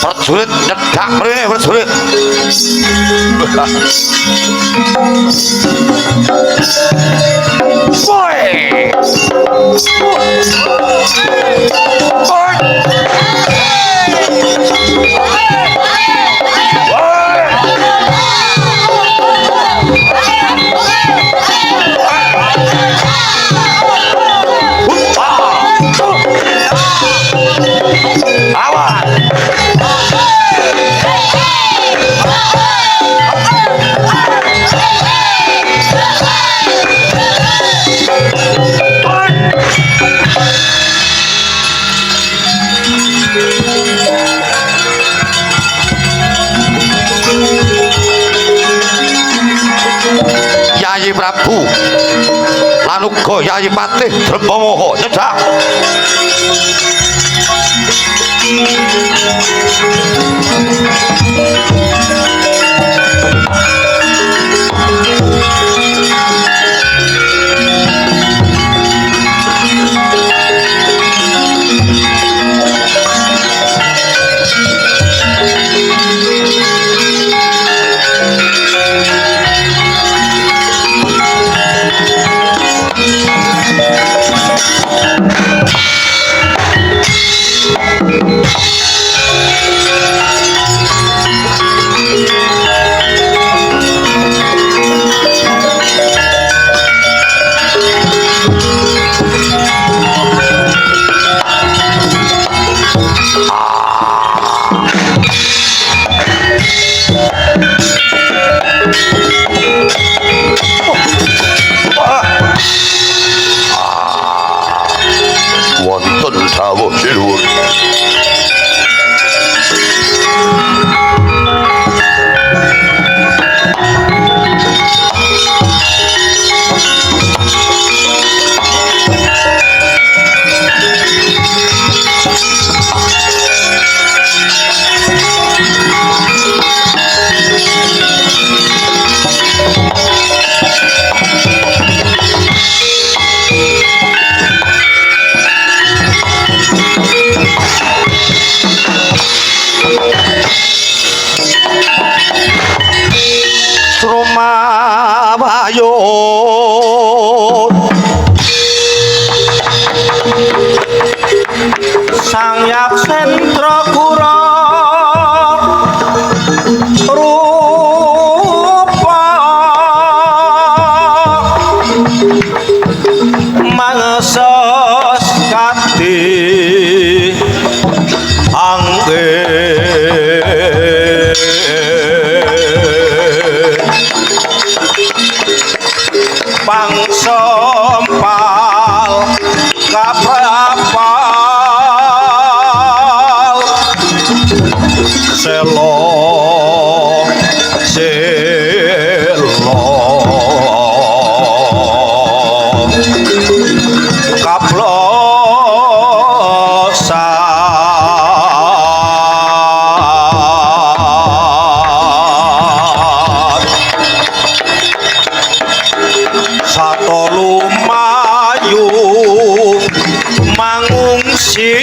Prajurit nyedak mrene prajurit. Yayi Prabu lan uga Yayi Patih Drepamaha nyedak. ayun sang yak sentra kura rupa mangsos kati angge pangsompal kaprapal selo kaplosan sato lumayu mangungsi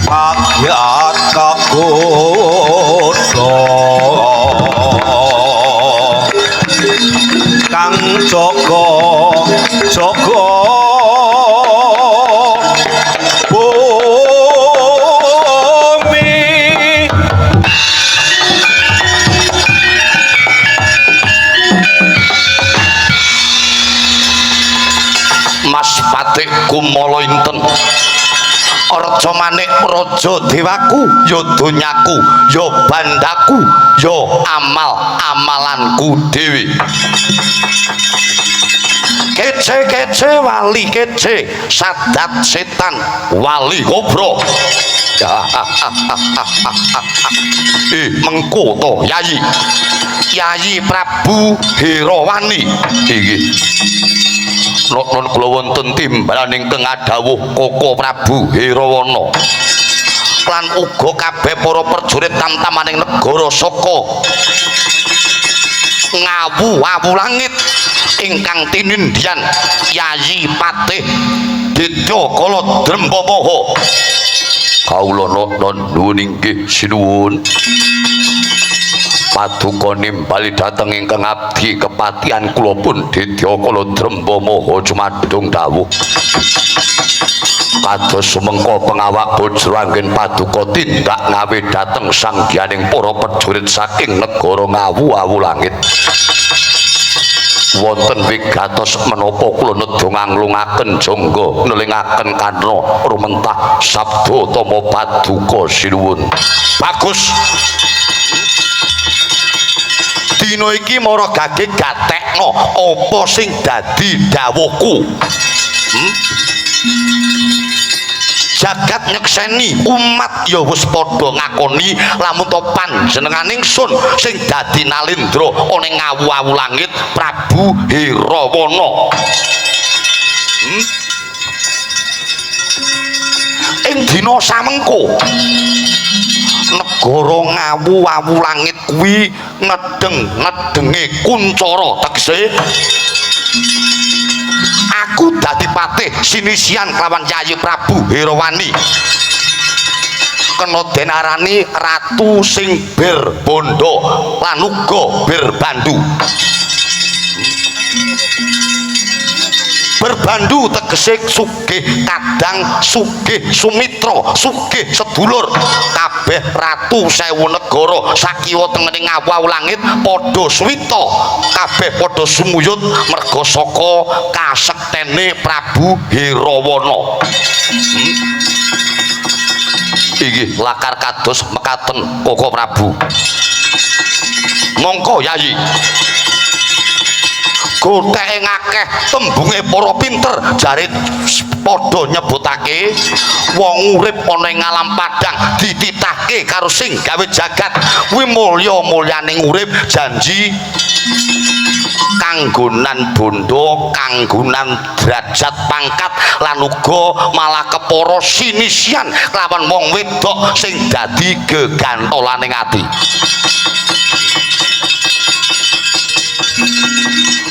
rakyat kagodho kang jaga bumi Mas Patik kumala inten Raja Manik Raja Dewaku ya donyaku ya bandaku ya amal-amalanku dhewe kece-kece wali kece sadat setan wali kobra mengko to Yayi Prabu Herawani iki non kula wonten timbalan ingkang adhawuh Koko Prabu Herawana lan uga kabeh para prajurit tamtamaning negara saka ngawu langit ingkang tinindyan Yayi Patih Dedya Kala Drembamaha kawula nuwun inggih sinuwun paduka nimbali dhateng ingkang abdi kepatihan kula pun Dedya Kala Drembamaha jumadung dawuh kados sumengka pengawak bojo anggen paduka tindak ngawe dhateng sanggianing para prajurit saking negara ngawu langit wonten wigatos menapa kula nedha nglungaken jangga nelingaken karna rumentah sabda tama paduka sinuwun bagus dina iki mara gage gatekno apa sing dadi dawuhku jagat nyekseni umat ya wis padha ngakoni lamun to panjenenganing sun sing dadi nalendra ana ngawu langit Prabu Herawana ing dina samengko negara ngawu langit kuwi ngedenge kuncara tegese aku dadi patih sinisian kelawan Yayi Prabu Herawani kena den arani ratu sing berbondo lan uga berbandu berbandu tegese sugih kadang sugih sumitra sugih sedulur kabeh ratu sewu negara sakiwa tengene ngawu langit padha suwita kabeh padha sumuyut merga saka kasektene Prabu Herawana iki lakar kados mekaten Koko Prabu mongko Yayi gotheke ngakeh tembunge para pinter jare padha nyebutake wong urip ana ing alam padang dititahke karo sing gawe jagat kuwi mulya-mulyaning urip janji kanggonan bondo kanggonan derajat pangkat lan uga malah kepara sinisian kelawan wong wedok sing dadi gegantolaning ati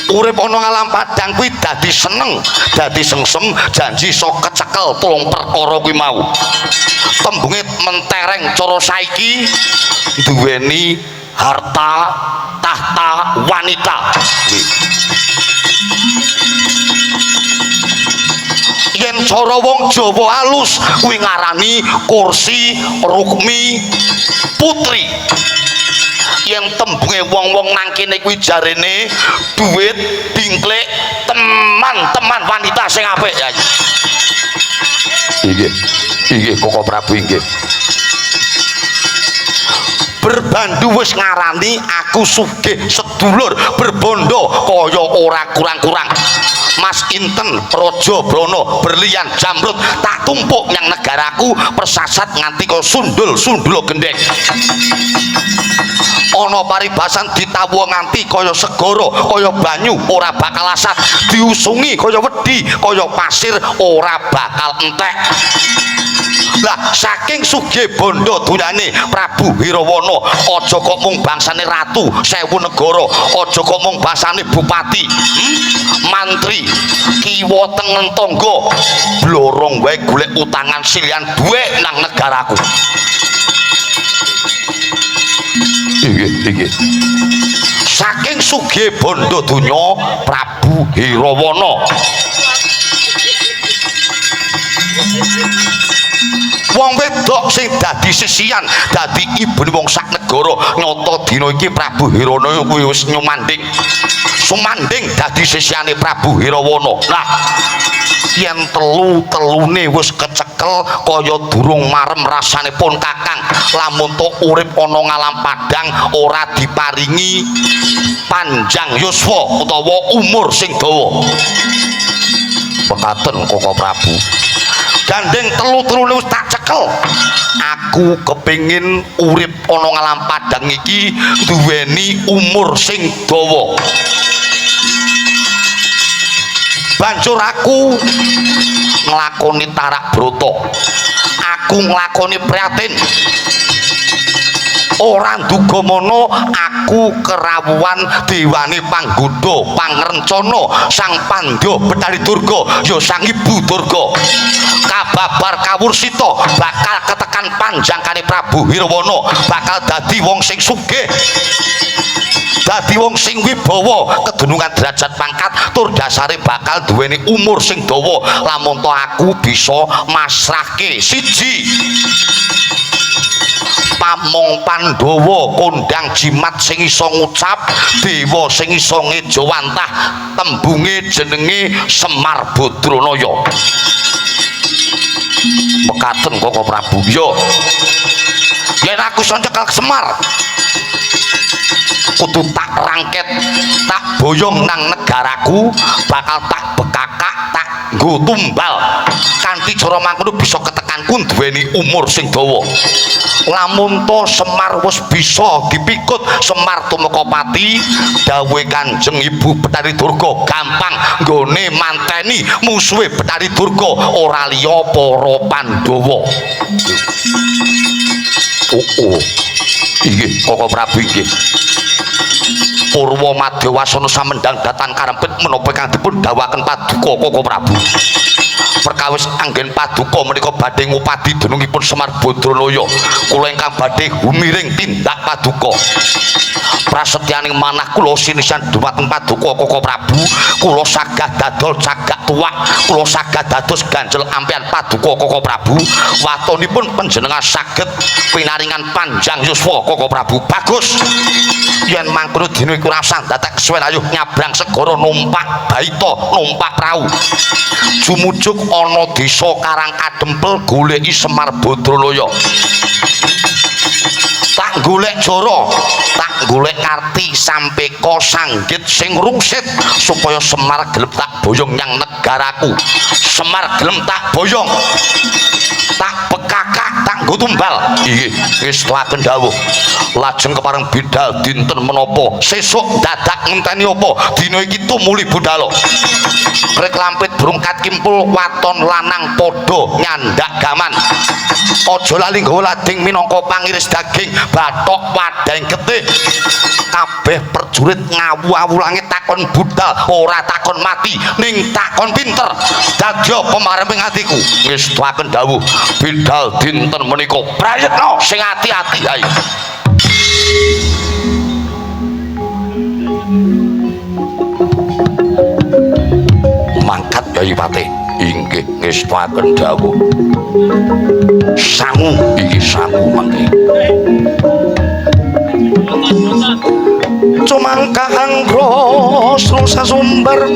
urip ana ngalam padang kuwi dadi seneng dadi sengsem janji sok kecekel tulung perkara kuwi mau tembunge mentereng cara saiki duweni harta tahta wanita. Yen cara wong Jawa halus kuwi ngarani kursi rukmi putri. Yen tembunge wong-wong nang kene kuwi jarene duit dingklek teman-teman wanita sing apik ya. Inggih Koko Prabu inggih. Berbandu wis ngarani aku sugih sedulur berbondo kaya ora kurang-kurang. Mas Inten Raja Brana berlian jamrut tak tumpuk nyang negaraku persasat nganti kaya sundul gendeng. Ana paribasan ditawuh nganti kaya segara kaya banyu ora bakal asat, diusungi kaya wedi kaya pasir ora bakal entek. Lah saking sugih bondo dunyane Prabu Hirawana, aja kok mung bangsane ratu 1000 negara, aja kok mung bangsane bupati, mantri, kiwa tengen tangga, blorong wae golek utangan silian dhuwit nang negaraku. Inggih. Saking sugih bondo donya Prabu Hirawana. Wong wedok sing dadi sisian, dadi ibune wong sak negara, nyata dina iki Prabu Hirawana kuwi wis nyumanding. Sumanding dadi sisiane Prabu Hirawana. Lah, yen telu-telune wis kecekel kaya durung marem rasane pun Kakang, lamun to urip ana ngalam padang ora diparingi panjang yuswa utawa umur sing dawa. Pekaten Koko Prabu. Gandeng telu-telune wis tak cekel. Aku kepingin urip ana ngalam padang iki duweni umur sing dawa. Banjur aku nglakoni tarak brata. Aku nglakoni prihatin. Ora nduga mono aku kerawuhan dewane panggoda pangrencana Sang Pandya Betari Durga ya Sang Ibu Durga. Kababar kawursita bakal ketekan panjangkane Prabu Hirawana, bakal dadi wong sing sugih, dadi wong sing wibawa, kedunungan derajat pangkat, tur dasare bakal duweni umur sing dawa. Lamun to aku bisa masrahke siji pamong Pandhawa kondang jimat sing iso ngucap, dewa sing iso ngejawantah, tembunge jenenge Semar Badranaya. Mekaten Koko Prabu. Yo yen aku iso ncekel Semar, kudu tak rangket, tak boyong nang negaraku, bakal tak bekakak, tak nggo tumbal. Kanthi cara mangkono bisa ketekanku duweni umur sing dawa. Lamun to Semar wis bisa dipikut, Semar tumeka pati, dawuhe Kanjeng Ibu Betari Durga gampang nggone manteni musuhe Betari Durga ora liya para Pandhawa. Inggih Koko Prabu inggih. Purwa Madya Wasana samendang datan karempit menapa kang dipun dawuhaken Paduka Koko Prabu. Perkawis anggen Paduka menika badhe ngupadi denungipun Semar Badranaya, kula ingkang badhe humiring tindak Paduka. Prasetyaning manah kula sinisan dumateng Paduka Koko Prabu, kula sagah dadol cagak tuwak, kula sagah dados ganjel ampian Paduka Koko Prabu. Watonipun panjenengan saged pinaringan panjang yuswa Koko Prabu. Bagus. Yen mangkono dina iku rasah dadak kesuwen ayuh nyabrang segara numpak baita, numpak prau. Jumujuk ana desa Karang Kadempel goleki Semar Badranaya. Tak golek Jara, tak golek Karti Sampeka Sanggit sing rungsit supaya Semar gelem tak boyong nyang negaraku. Semar gelem tak boyong, tak bekakak, tak nggo tumbal. Inggih, wis tuaken dawuh. Lajeng kepareng bidal dinten menapa, sesuk dadak ngenteni apa, dina iki tumuli budal. Rek lampit brungkat kimpul waton lanang padha nyandak gaman. Aja lali nggawa lading minangka pangiris daging, bathok wadhang getih. Kabeh prajurit ngawu-awu langit takon budal, ora takon mati, ning takon pinter. Dadya pemareming atiku. Wis tuaken dawuh, bidal dinten menika prayitna sing ati-ati ae. Yayi Patih inggih ngestaken dawuh sangu iki sangu mangke cumangka anggros rusa sumber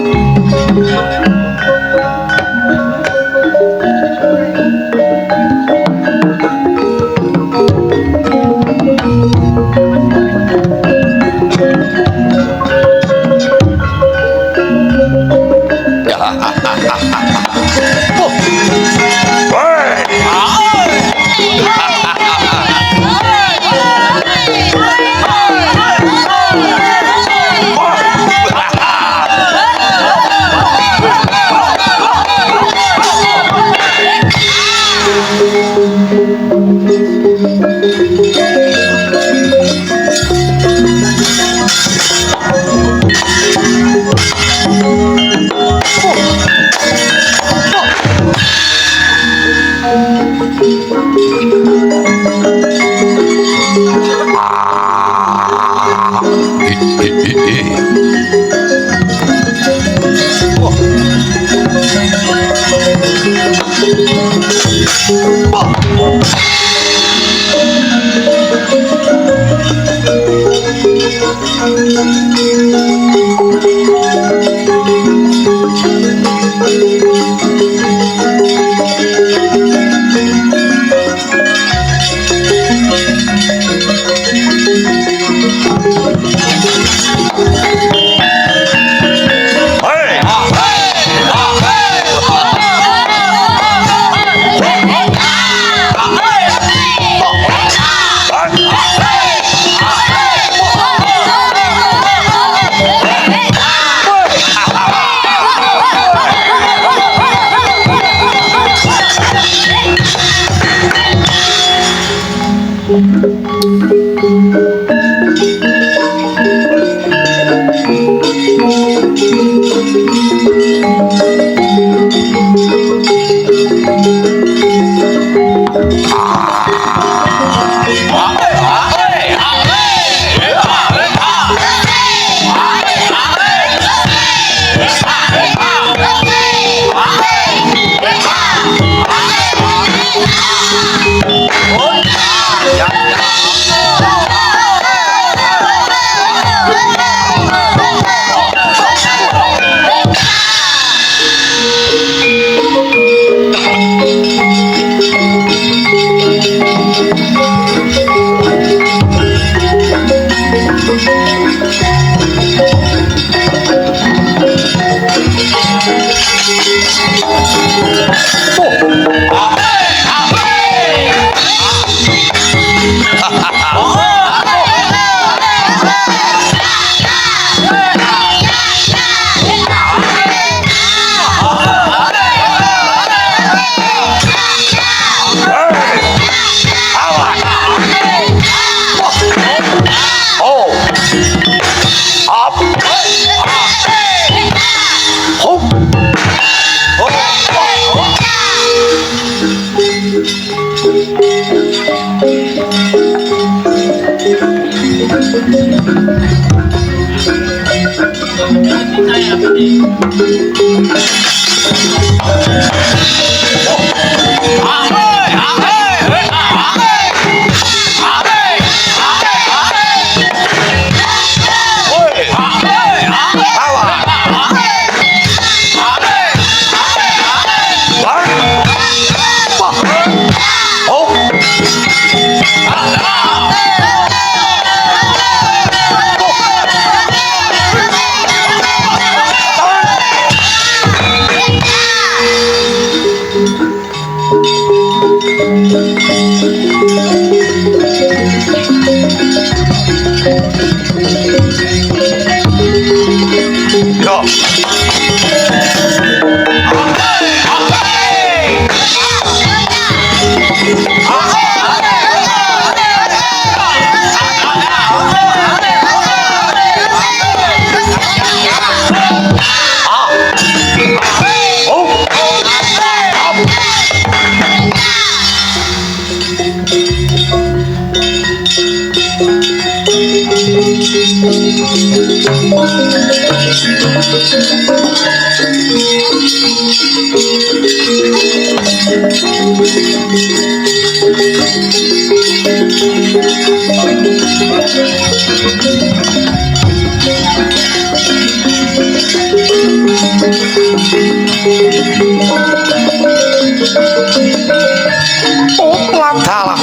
dalam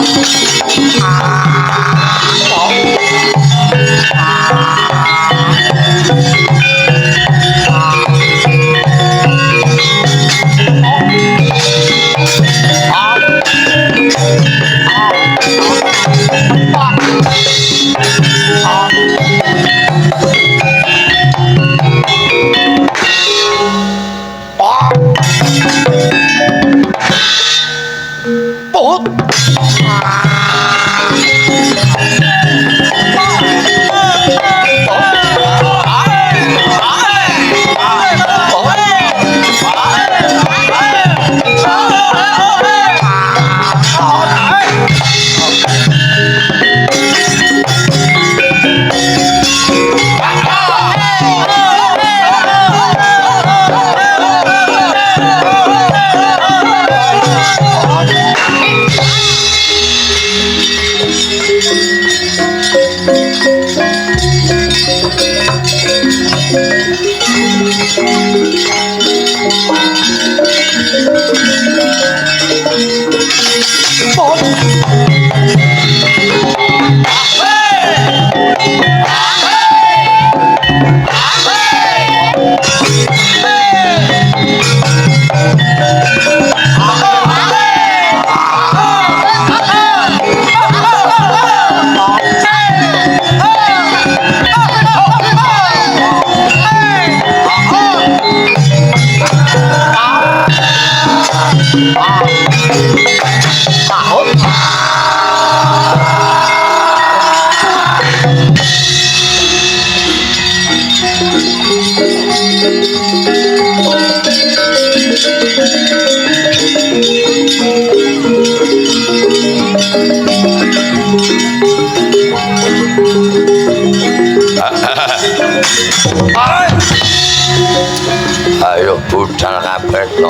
ayo budal kabeh to.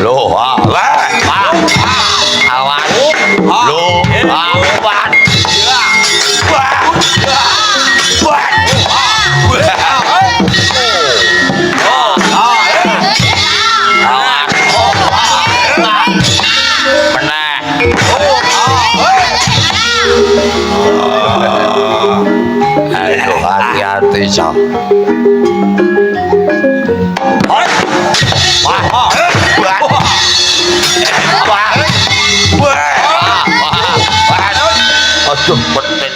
Loh, awan. Loh, awan. Ayo hati-hati Sam. Aduh, pedet.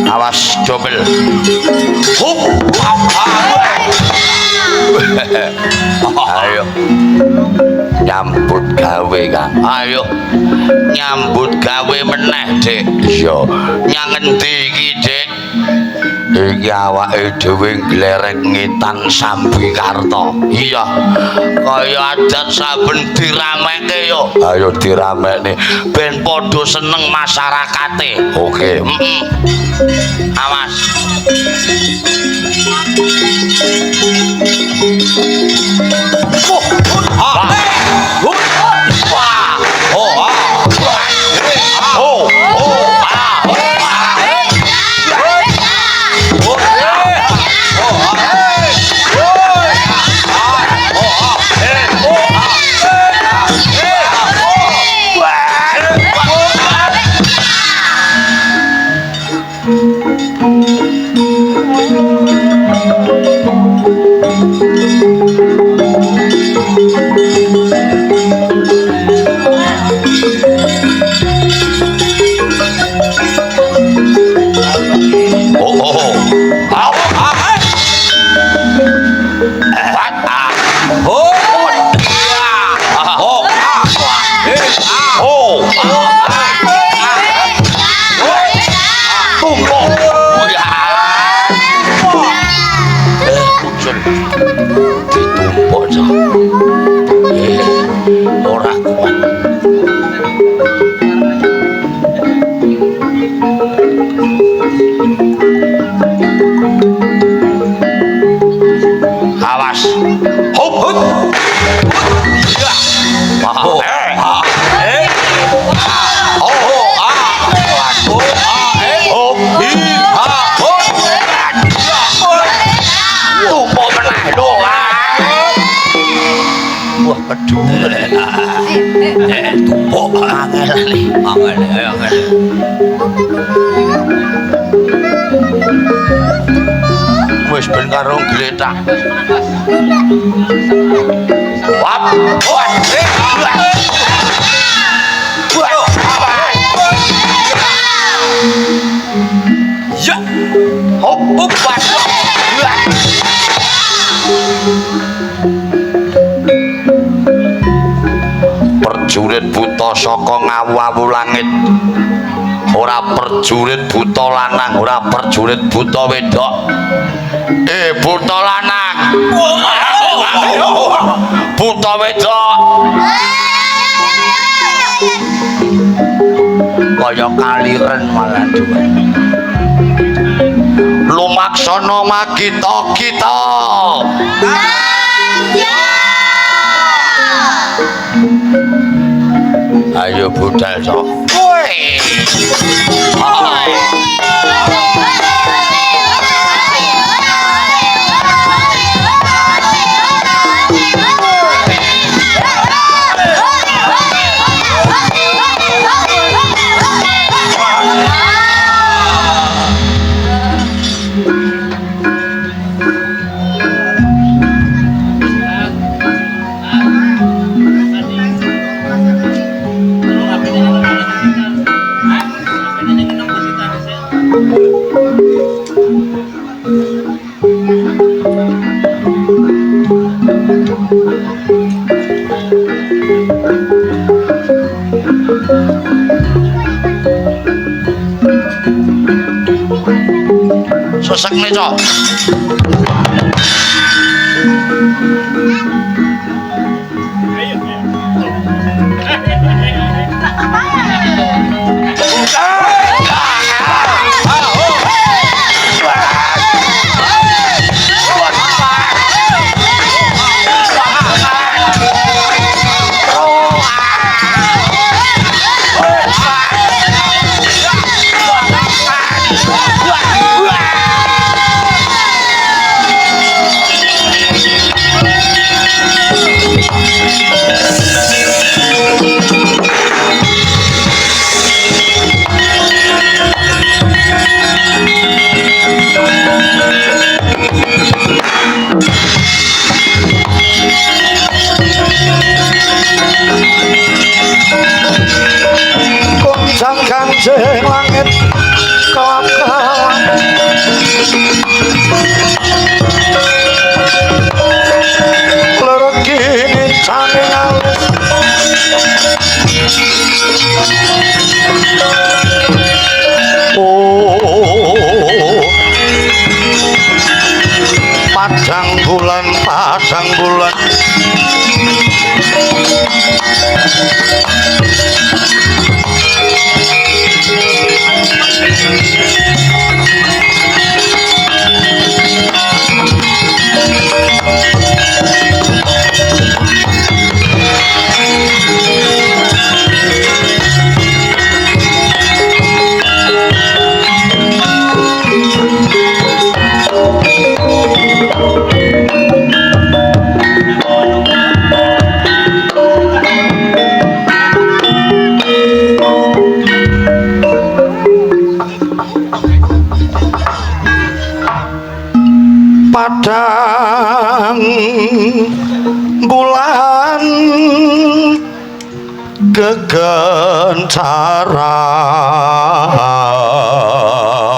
Awas dobel. Hup. Ayo. Nyambut gawe, Kang. Ayo. Nyambut gawe meneh, Dik. Iya. Nyang endi iki, Dik? Iki awake dhewe glerek ngitan Sambikarta. Iya. Kaya adat saben dirameke yo. Ayo diramekne ben padha seneng masyarakate. Oke. Awas. Tumpuk angel ayo angel. Wis ben karo gletak. Wap. Ya. Hop hop. Perjurit buta saka ngawu-awu langit. Ora perjurit buta lanang, ora perjurit buta wedok. Buta lanang. Buta wedok. Kaya kaliren malah duwe. Lumaksana magita-gita. Ayo budal sok. Sesek Cok. Padang bulan padang bulan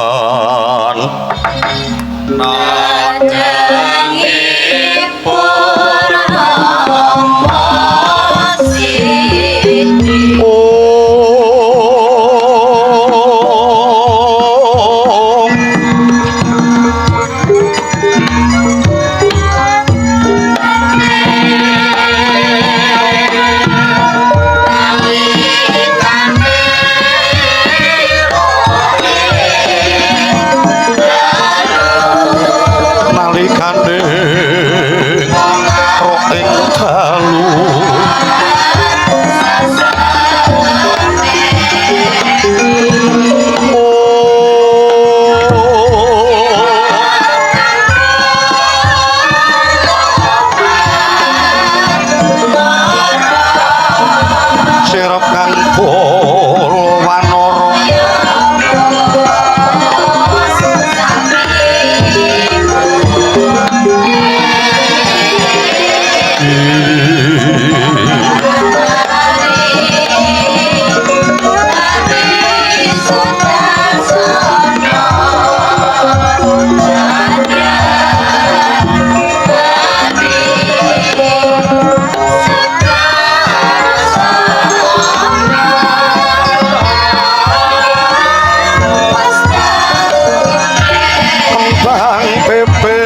gegencaran Nadengipun Rama Siti nalikane roh ing dalu sirep kang Purwanara kembang pepe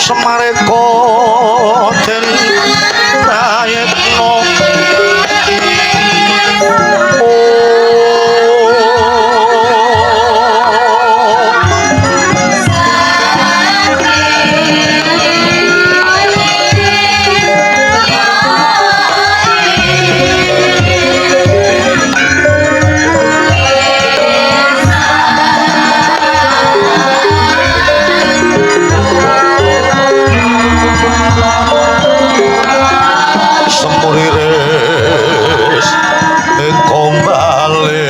Semareko den rayekno semuriris kombale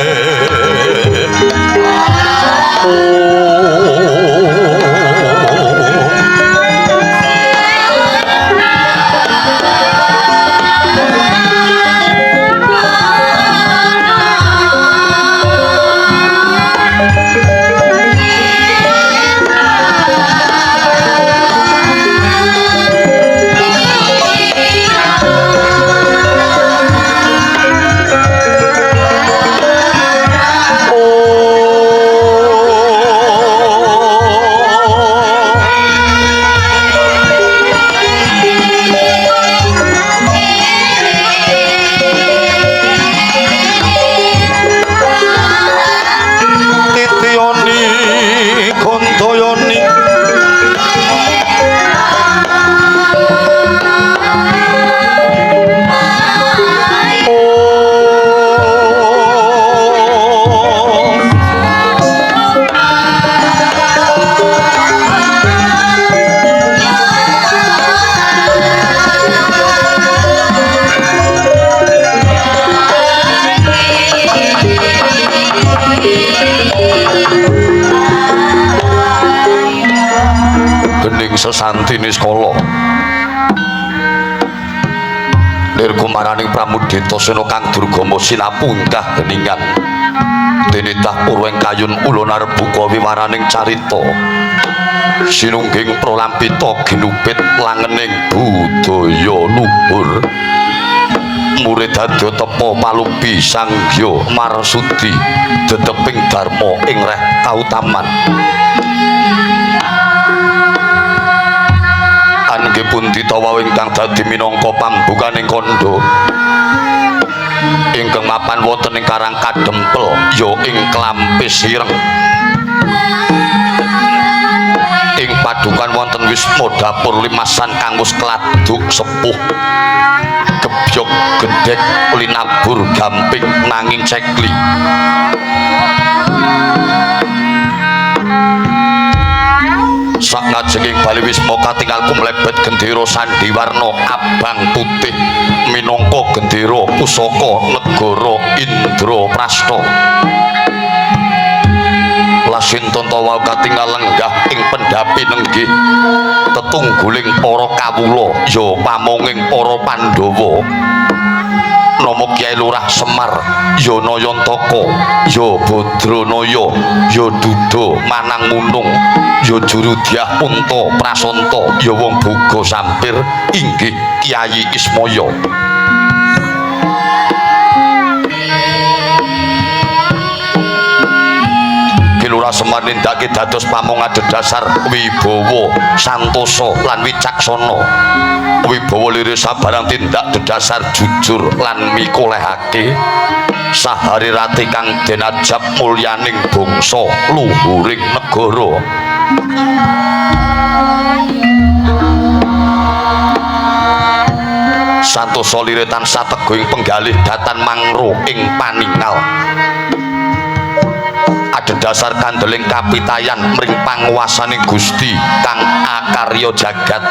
Titioni Kontoyoni gening sesantine skala Nirku maraning Pramudita Sena kang Durgama sinapungkah geningan tinitah purweng kayun ulun arep buka wiwaraning carita sinungging pralampita ginupit langening budaya luhur murid dadya tepa palupi Sanggya Marsudi dedeping dharma ing reh kautaman nggih pundi tawa ingkang dadi minangka pambukaning kandha ingkang mapan wonten ing Karang Kadempel ya ing Klampis Ireng ing padukan wonten wisma dapur limasan kanggus kladuk sepuh gebyok gedhek linabur gamping nanging cekli sak ngajenging bali wisma katingal kumlebet gendera sandiwarna abang putih minangka gendera pusaka negara Indraprasta lasinten tawa katingal lenggah ing pendhapi nenggih tetungguling para kawula ya pamonging para Pandhawa nama Kyai Lurah Semar ya Nayantaka ya Badranaya ya Duda Manang Munung ya Jurudyah Unta Prasanta ya wong boga sampir inggih Kyai Ismaya Lurah Semar nindakake dados pamong adhedhasar wibawa santosa lan wicaksana wibawa liris sabarang tindak dedasar jujur lan mikolehake sahari rati kang denajab mulyaning bangsa luhuring negara santosa lire tansah teguh ing penggalih datan mangro ing paningal adhedhasar kandeling kapitayan mring panguwasaning Gusti kang akarya jagat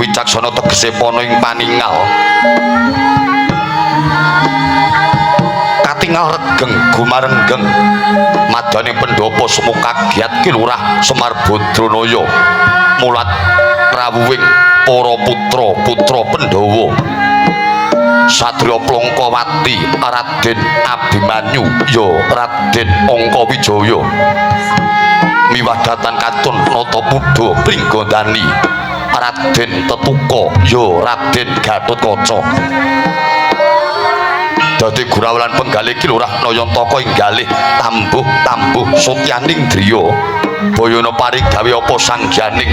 wicaksana tegese pana ing paningal katingal regeng gumarenggeng madane pendhapa semu kagiat Ki Lurah Semar Badranaya mulat rawuhing para putra Pandhawa Satria Plongkowati Raden Abimanyu ya Raden Angkawijaya miwadatan katun Natapuda Pringgandani Raden Tetuka ya Raden Gatotkaca dadi gurawalan penggalih Ki Lurah Nayantaka inggalih tambuh Sutyaning Driya bayana parigawe apa sangjaning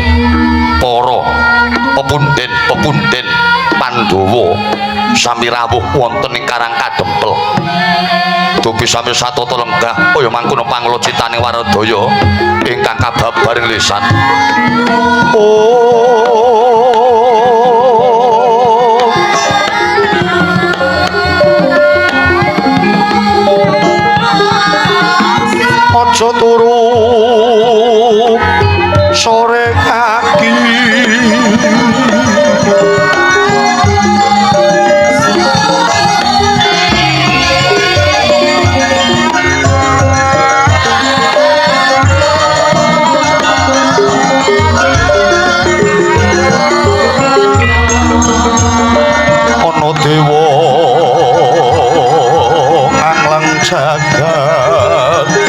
para pepunden Pandhawa sami rawuh wonten ing Karang Kadempel dupi sami satata lenggah kaya mangkono panglocitaning Waradaya ingkang kababar ing lisan aja turu sore kaki ana dewa nganglang jagat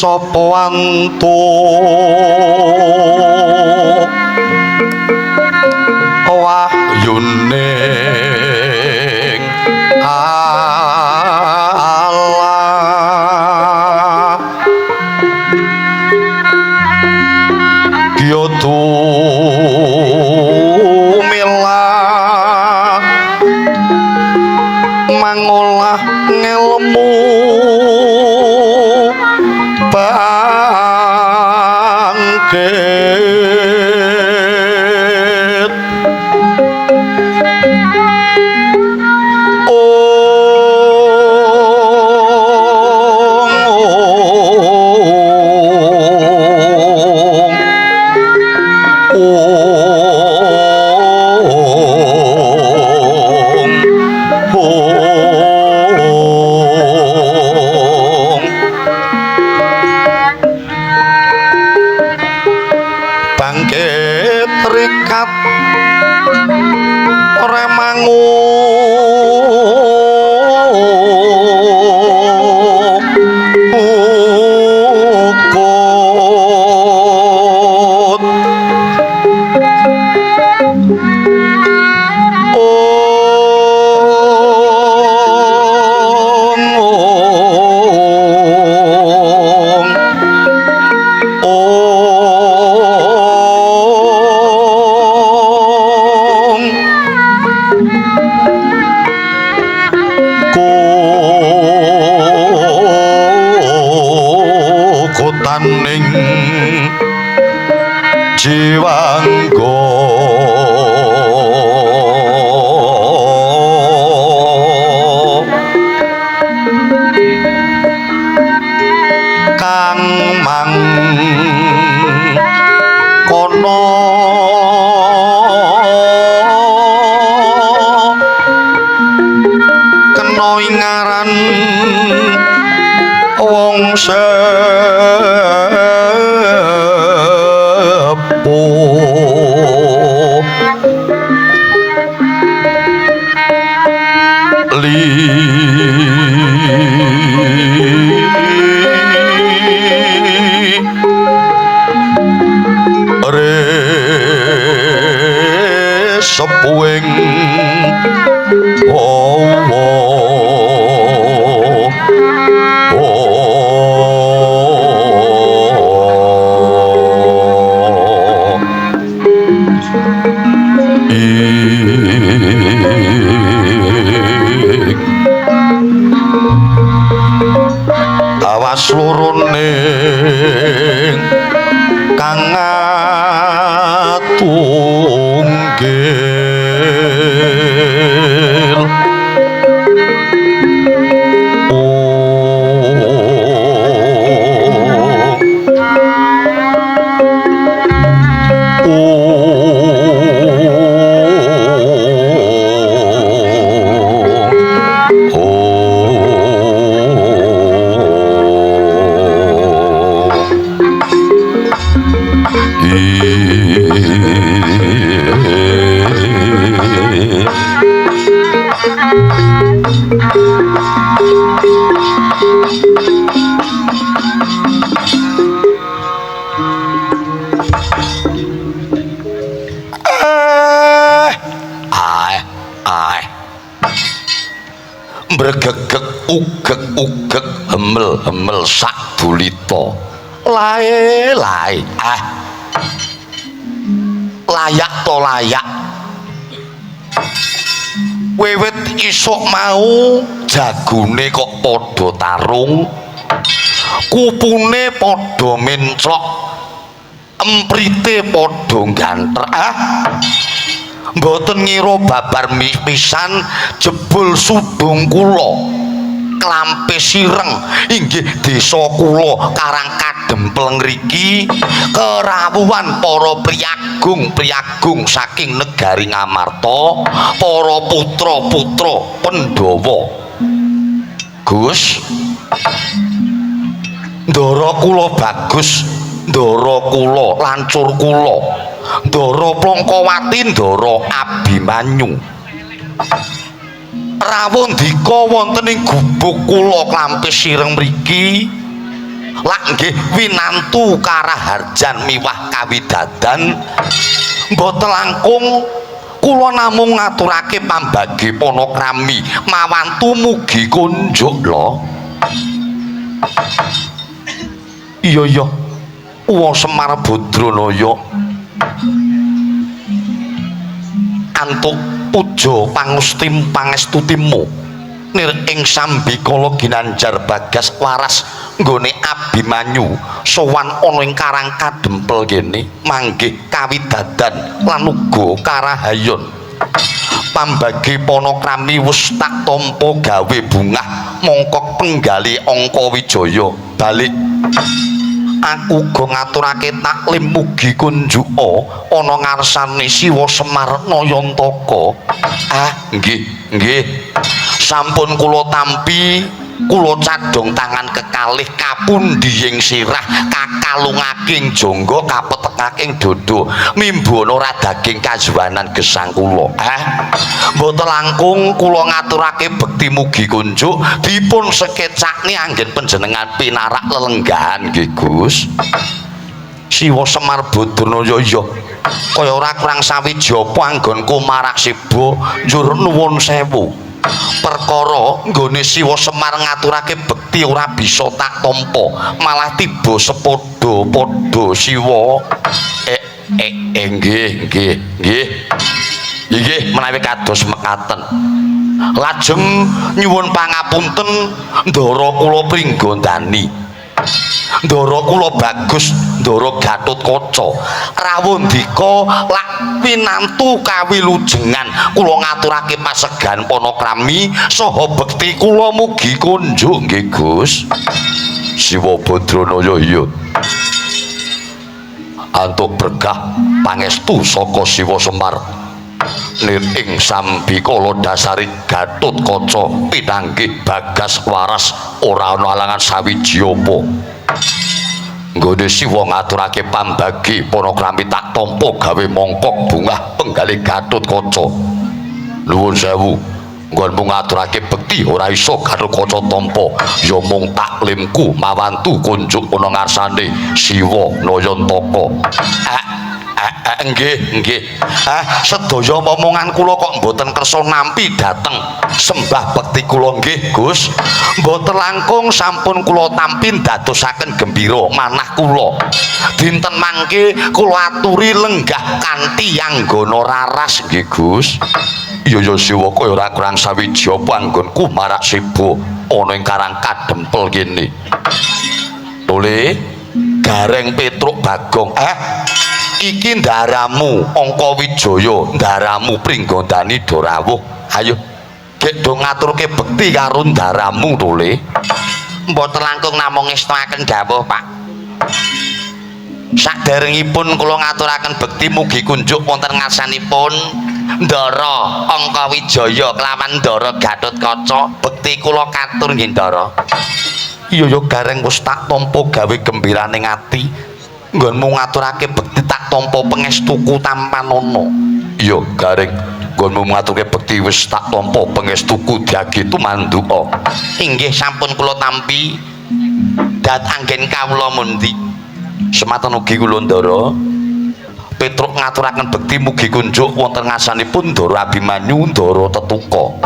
sapa antu wahyuning Allah ngelmu bangkit bangkit rikat remangu ukut kutaning jiwangga kang mang kono kena ingaran wong sepuh re sepuing awas luruning kang ngatunggil bregegek ugek hemel sak bulita lae layak to layak wiwit isuk mau jagone kok padha tarung kupune padha menclok emprite padha ganter mboten ngira babar pisan jebul sudung kula klampe sireng inggih desa kula Karang Kadempel ngriki kerawuhan para priyagung saking negari Ngamarta para putra-putra Pandhawa Gus ndara kula bagus ndara kula lancur kula ndara Plongkowati ndara Abimanyu rawuh ndika wonten ing gubuk kula Klampis Sireng mriki lak nggih winantu karaharjan miwah kawidadan mboten langkung kula namung ngaturake pambagi panakrami mawantu mugi kunjuk lho iya Uwa Semar Badranaya antuk puja pangustim pangestutimu nir ing sambikala ginanjar Bagas Waras nggone Abimanyu sowan ana ing Karang Kadempel kene manggih kawidadan lan uga karahayon pambagi panakrami wis tak tampa gawe bungah mongkok penggali Angka Wijaya balik aku uga ngaturake taklim mugi kunjuka ana ngarsane Siwa Semar Nayantaka nggih sampun kula tampi kula cadhong tangan kekalih kapundhing sirah kakalungaking jangga kapetekaking dodo mimbana ora daging kajuwanan gesang kula mboten langkung kula ngaturake bekti mugi kunjuk dipun sekecakne anggen panjenengan pinarak lelenggahan nggih Gus Siwa Semar Badranaya kaya ora kurang sawiji apa anggonku marak siba njur nuwun sewu perkara nggone Siwa Semar ngaturake bekti ora bisa tak tampa malah tiba sepadha-padha Siwa nggih menawi kados mekaten lajeng nyuwun pangapunten ndara kula pringgondani ndara kula Bagus ndara Gatotkaca rawuh ndika lak pinantu kawilujengan kula ngaturake pasegan panakrami saha bekti kula mugi kunjuk nggih Gus Siwa Badranaya iya antuk berkah pangestu saka Siwa Semar nir ing sambikala dasari Gatotkaca pinanggih Bagas Waras ora ana alangan sawiji apa nggone Siwa ngaturake pambagi panakrami tak tampa gawe mongkok bungah penggalih Gatotkaca nuwun sewu nggonmu ngaturake bekti ora iso Gatotkaca tampa ya mung taklimku mawantu kunjuk ana ngarsane Siwa Nayantaka nggih sedaya momongan kula kok mboten kersa nampi dhateng sembah bekti kula nggih Gus mboten langkung sampun kula tampi dadosaken gembira manah kula dinten mangke kula aturi lenggah kanthi anggana raras nggih Gus iya Siwa kaya ora kurang sawiji apa anggonku marak siba ana ing Karang Kadempel kene tole Gareng Petruk Bagong iki ndaramu Angka Wijaya ndaramu Pringgondani do rawuh ayo gek do ngaturke bekti karo ndaramu tole mboten langkung namung ngestuaken dawuh Pak saderengipun kula ngaturaken bekti mugi kunjuk wonten ngarsanipun Ndara Angka Wijaya kelawan Ndara Gatotkaca bekti kula katur nggih Ndara iya ya Gareng wis tak tampa gawe gembiraning ati nggonmu ngaturake bekti tak tampa pangestuku tanpa nono iya Gareng nggonmu ngaturake bekti wis tak tampa pangestuku diagi tumanduka inggih sampun kula tampi dat anggen kawula mundi sematen ugi kula Ndara Petruk ngaturaken bekti mugi kunjuk wonten ngasanipun Ndara Abimanyu Ndara Tetuka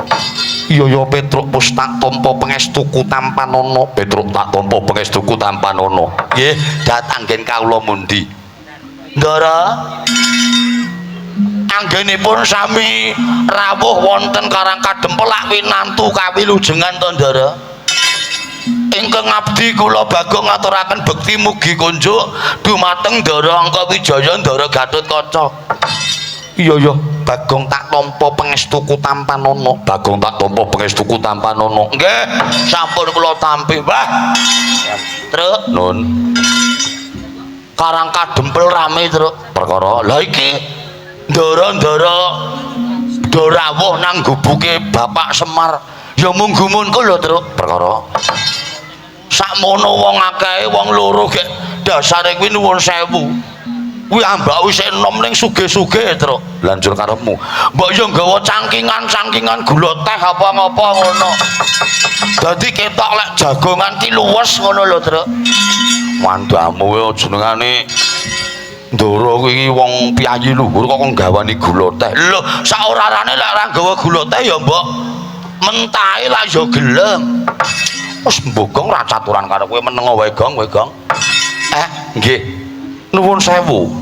iya ya Petruk wis tak tampa pangestuku tanpa nono Petruk tak tampa pangestuku tanpa nono nggih dat anggen kawula mundi Ndara anggenipun sami rawuh wonten Karang Kadempel lak winantu kawilujengan to Ndara ingkang abdi kula Bagong ngaturaken bekti mugi kunjuk dumateng Ndara Angka Wijaya Ndara Gatotkaca iya ya Bagong tak tampa pangestuku tanpa nono Bagong tak tampa pangestuku tanpa nono nggih sampun kula tampi Mbah Truk nun Karang Kadempel rame Truk perkara lha iki ndara-ndara do rawuh nang gubuke Bapak Semar ya mung gumunku lho Truk perkara sakmono wong akeh wong loro gek dasare kuwi nuwun sewu kuwi ambak wis enom ning sugih-sugih Truk lanjur karepmu mbok yo nggawa cangkingan gula teh apa ngapa ngono dadi ketok lek jagongan ki luwes ngono lho Truk mandamu yo jenengane Ndara kuwi wong piyayi luhur kok nggawani gula teh lho sak orarane lek ora nggawa gula teh ya mbok mentahe lak yo gelem wis mbogong ra caturan karo kowe meneng wae Gong kowe Gong nggih nuwun sewu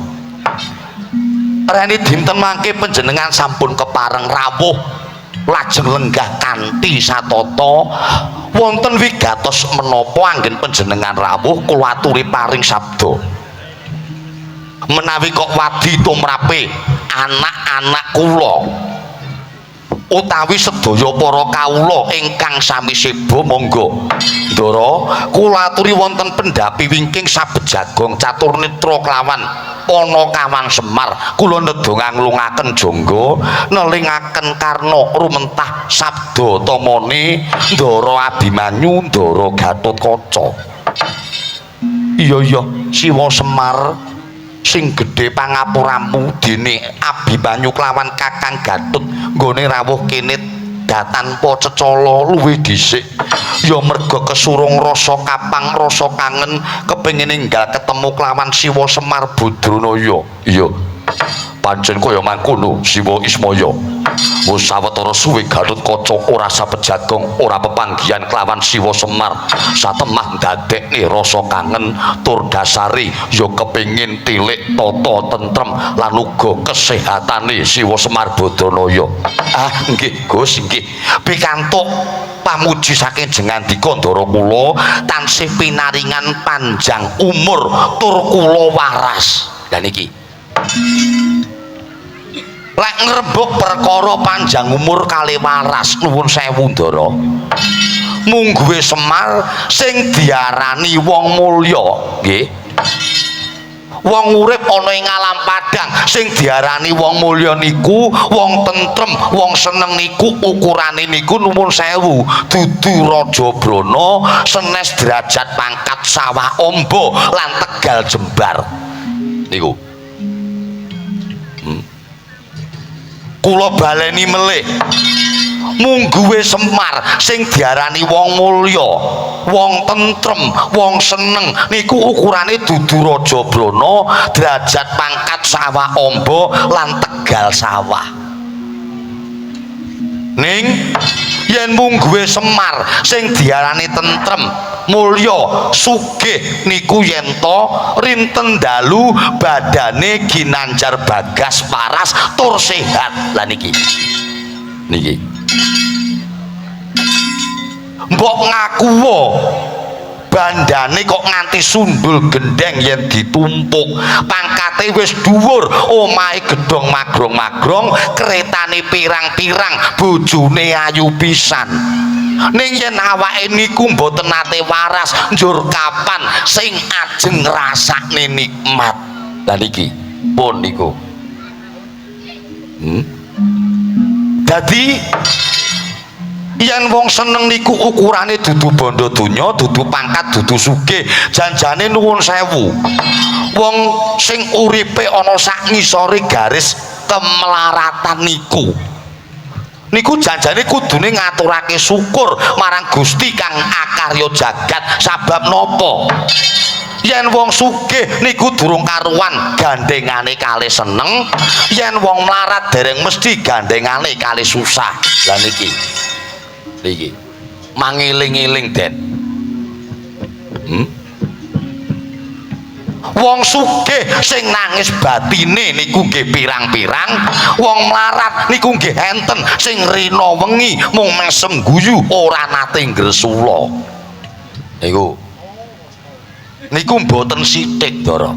rene dinten mangke panjenengan sampun kepareng rawuh lajeng lenggah kanthi satata wonten wigatos menapa anggen panjenengan rawuh kula aturi paring sabda menawi kok wadi tumrape anak-anak kula utawi sedaya para kawula ingkang sami seba monggo ndara kula aturi wonten pendhapi wingking sabejagong catur netra kelawan Panakawan Semar kula nedonga nglungaken jangga nelingaken karna rumentah sabda tamane Ndara Abimanyu Ndara Gatotkaca. Iya Siwa Semar sing gedhe pangapuramu dene Abimanyu kelawan Kakang Gatut nggone rawuh kene tanpa cecala luwih dhisik ya merga kesurung rasa kapang rasa kangen kepengin ninggal ketemu kelawan Siwa Semar Badranaya. Iya pancen kaya mangkono Siwa Ismaya wis sawetara suwe Gatotkaca ora sapejagong ora pepanggihan kelawan Siwa Semar satemah ndadekne rasa kangen tur dasare ya kepengin tilik tata tentrem lan uga kesehatane Siwa Semar Badranaya. Nggih Gus nggih pikantuk pamuji saking jengandika Ndara kula tansih pinaringan panjang umur tur kula waras. Lah niki lek ngrembug perkara panjang umur kali waras nuwun sewu Ndara mungguhe Semar sing diarani wong mulya nggih wong urip ana ing alam padang sing diarani wong mulya niku wong tentrem wong seneng niku ukurane niku nuwun sewu dudu Raja Brana senes derajat pangkat sawah ombo lan Tegal Jembar niku kula baleni melih mungguhe Semar sing diarani wong mulya wong tentrem wong seneng niku ukurane dudu Raja Brana derajat pangkat sawah ombo lan Tegal sawah ning yen mungguhe Semar sing diarani tentrem mulya sugih niku yen to rinten dalu badane ginanjar bagas paras tur sehat. Lah niki mbok ngaku bandane kok nganti sundul gendeng yen ditumpuk pangkate wis dhuwur omahe gedhong magrong-magrong keretane pirang-pirang bojone ayu pisan ning yen awake niku mboten nate waras njur kapan sing ajeng ngrasakne nikmat. Lah niki pun niku dadi yen wong seneng niku ukurane dudu bondo donya dudu pangkat dudu sugih janjane nuwun sewu wong sing uripe ana sak ngisore garis kemelaratan niku janjane kudune ngaturake syukur marang Gusti kang akarya jagat sabab nopo yen wong sugih niku durung karuan gandengane kali seneng yen wong melarat dereng mesti gandengane kali susah. Lah niki mangiling-iling den wong sugih sing nangis batine niku nggih pirang-pirang wong melarat niku nggih enten sing rina wengi mung mesem guyu ora nate ngresula niku mboten sithik Ndara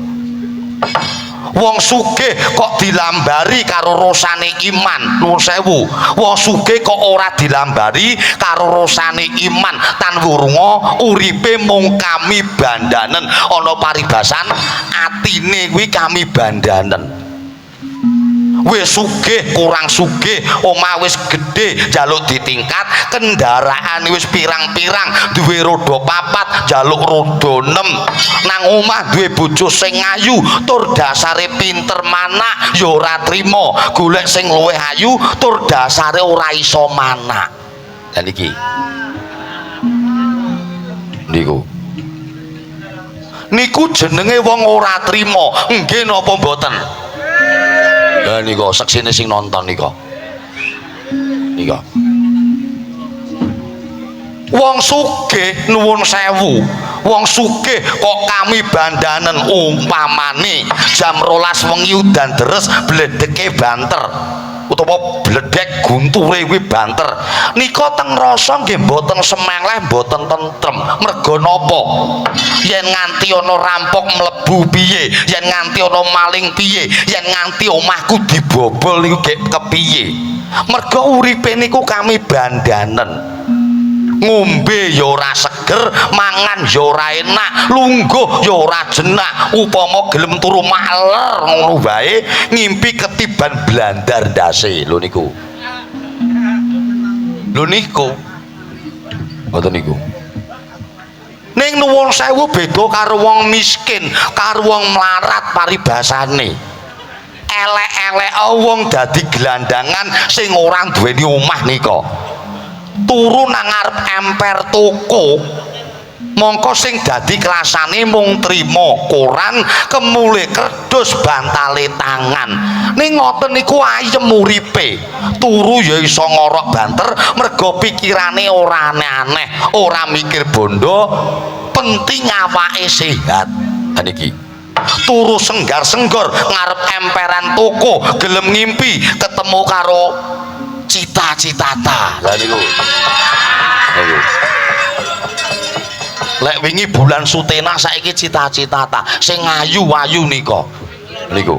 wong sugih kok dilambari karo rosane iman nuwun sewu wong sugih kok ora dilambari karo rosane iman tan wurunga uripe mung kami bandanen ana paribasan atine kuwi kami bandanen wis sugih kurang sugih omah wis gedhe jaluk ditingkat kendaraan wis pirang-pirang duwe roda 4 jaluk roda 6 nang omah duwe bojo sing ayu tur dasare pinter manak ya ora trima golek sing luwih ayu tur dasare ora iso manak. Lah niku jenenge wong ora trima nggih napa mboten. Lah nika seksine sing nonton nika wong sugih nuwun sewu wong sugih kok kami bandanen umpamane jam 12 wengi udan deres bledeke banter utawa bledek gunture kuwi banter nika teng rasa nggih mboten semeleh mboten tentrem merga napa yen nganti ana rampok mlebu piye yen nganti ana maling piye yen nganti omahku dibobol niku gek kepiye merga uripe niku kami bandanen ngombe ya ora seger mangan ya ora enak lungguh ya ora jenak upama gelem turu maler ngono wae ngimpi ketiban blandar ndase lho niku ngoten niku ning nuwun sewu beda karo wong miskin karo wong melarat paribasane elek-elek wong dadi gelandangan sing ora duweni omah nika turu nang ngarep emper toko mongko sing dadi kelasane mung trima koran kemule kerdus bantale tangan ning ngoten niku ayem uripe turu ya iso ngorok banter mergo pikirane ora aneh-aneh ora mikir bondo penting awake sehat niki turu senggar-senggor ngarep emperan toko gelem ngimpi ketemu karo cita-citata lha niku lek wingi bulan Sutena saiki cita-citata sing ayu-ayu nika niku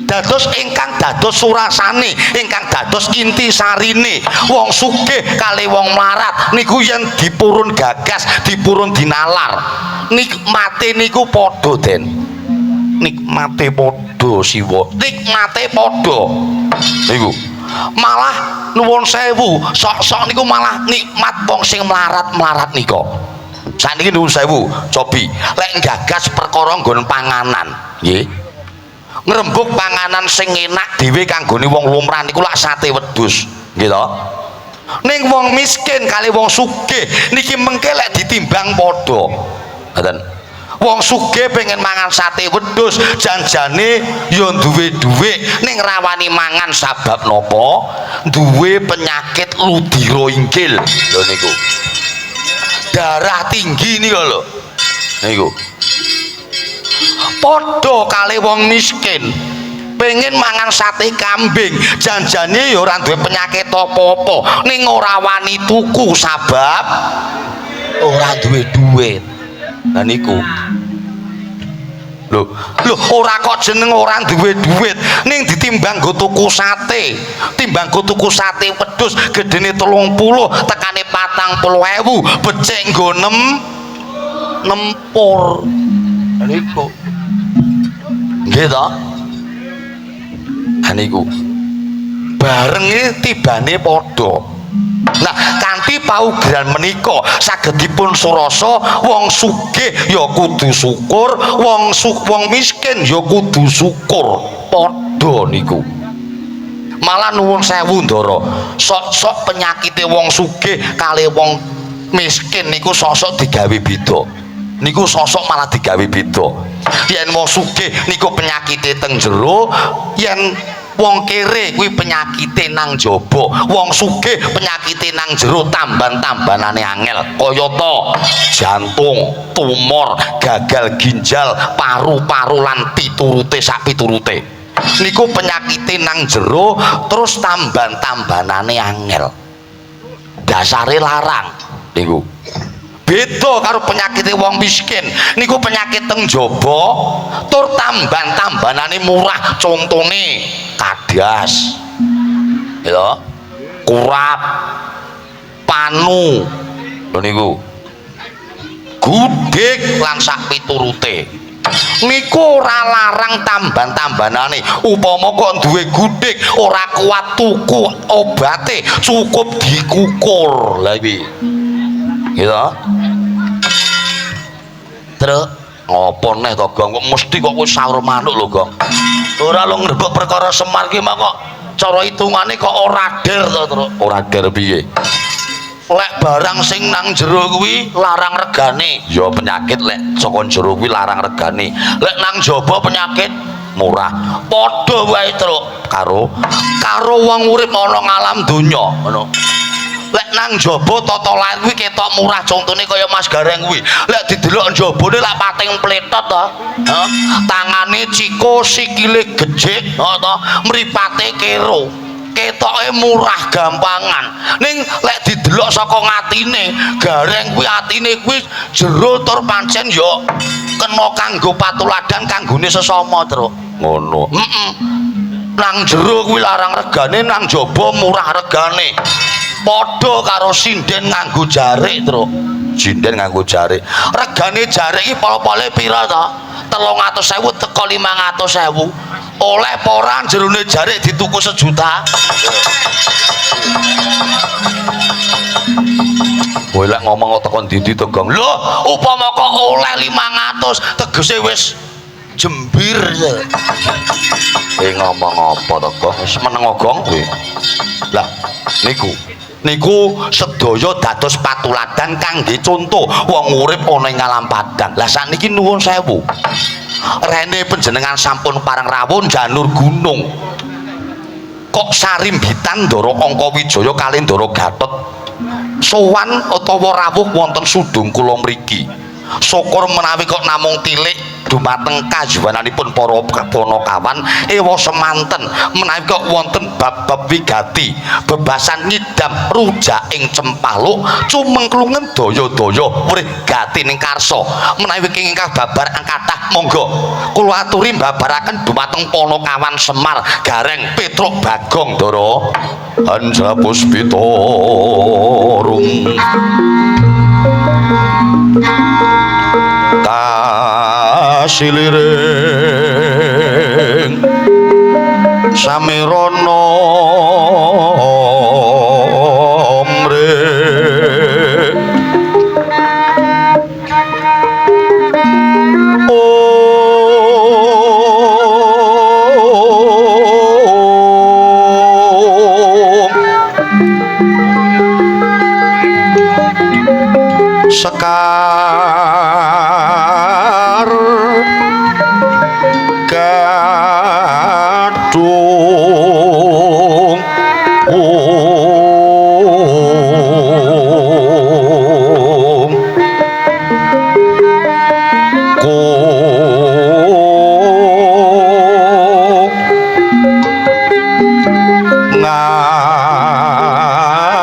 dados ingkang dados surasane ingkang dados intisarine wong sugih kali wong melarat niku yen dipurun gagas dipurun dinalar nikmate niku padha den nikmate padha siwa nikmate padha niku malah nuwun sewu sok-sok niku malah nikmat wong sing melarat-melarat nika sakniki nuwun sewu cobi lek gagas perkara nggon panganan nggih ngrembug panganan sing enak dhewe kanggone wong lumrah niku lak sate wedhus nggih to ning wong miskin kali wong sugih niki mengke lek ditimbang padha ngoten wong sugih pengen mangan sate wedhus janjane ya duwe dhuwit ning rawani mangan sabab napa duwe penyakit ludira inggil lho niku darah tinggi niku lho niku padha kali wong miskin pengen mangan sate kambing janjane ya ora duwe penyakit apa-apa ning ora wani tuku sabab ora duwe dhuwit nah niku lho ora kok jeneng ora duwe dhuwit ning ditimbang go tuku sate timbang go tuku sate wedhus gedene 30 tekane 40.000 becik nggo nempur niku nggih to niku bareng tibane padha. Nah kanthi paugeran menika saged dipun surasa wong sugih ya kudu syukur wong miskin ya kudu syukur padha niku malah nuwun sewu ndara sok-sok penyakite wong sugih kali wong miskin niku sok-sok digawe beda niku sosok malah digawe beda yen wong sugih niku penyakite teng jero yen wong kere kuwi penyakite nang jaba wong sugih penyakite nang jero tamban-tambanane angel kayata jantung tumor gagal ginjal paru-paru lan piturute sak piturute niku penyakite nang jero terus tamban-tambanane angel dasare larang niku beda karo penyakite wong miskin niku penyakit teng jaba tur tamban-tambanane murah contone kadas ya kurap panu lho niku gudik lan sak piturute niku ora larang tamban-tambanane upama kok duwe gudik ora kuat tuku obate cukup dikukur lha iki gitu terus ngopo neh to Gong kok mesti kok wis sahur manuk lho Gong ora lo ngrebek perkara Semar ki mah kok cara hitungane kok ora der to terus ora der piye lek barang sing nang jero kuwi larang regane ya penyakit lek saka jero kuwi larang regane lek nang jaba penyakit murah padha wae terus karo wong urip ana ngalam donya ngono lek nang jaba tata lair kuwi ketok murah contone kaya Mas Gareng kuwi lek didelok jabane lak pating pletot to tangane ciko sikile gejek to mripate kero ketoke murah gampangan ning lek didelok saka ngatine Gareng kuwi atine kuwi jero tur pancen yo kena kanggo patuladan kanggone sesama Truk ngono nang jero kuwi larang regane nang jaba murah regane padha karo sinden nganggo jarik Truk sinden nganggo jarik regane jarik iki pol-pole pira to 300.000 teko 500.000 oleh poran jerone jarik dituku 1 juta kowe lek ngomong tekan ndi to Gong lho upama kok oleh 500 tegese wis jembir ngomong apa to Gong wis meneng Gong kowe lah niku sedaya dados patuladan kangge contoh wong urip ana ing alam padang lah sakniki nuwun sewu rene panjenengan sampun pareng rawuh janur gunung kok sarimbitan Ndara Angkawijaya kalih Ndara Gatot sowan utawa rawuh wonten sudung kula mriki syukur menawi kok namung tilik dumateng kajuwananipun para ponokawan ewa semanten menawi kok wonten bab-bab wigati bebasan ngidam rujak ing cempaluk cumengklungen daya-daya urip gati ning karsa menawi kenging babar kathah monggo kula aturi babaraken dumateng ponokawan Semar Gareng Petruk Bagong Ndara Anja Puspitorum kasiliring samirana mrih sekar gadung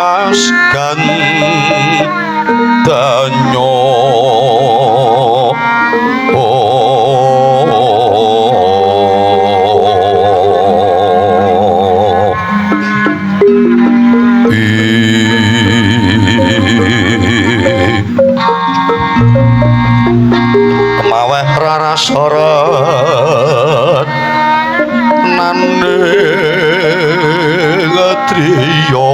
ngasgan danyo kemaweh rarasoret nane gatriya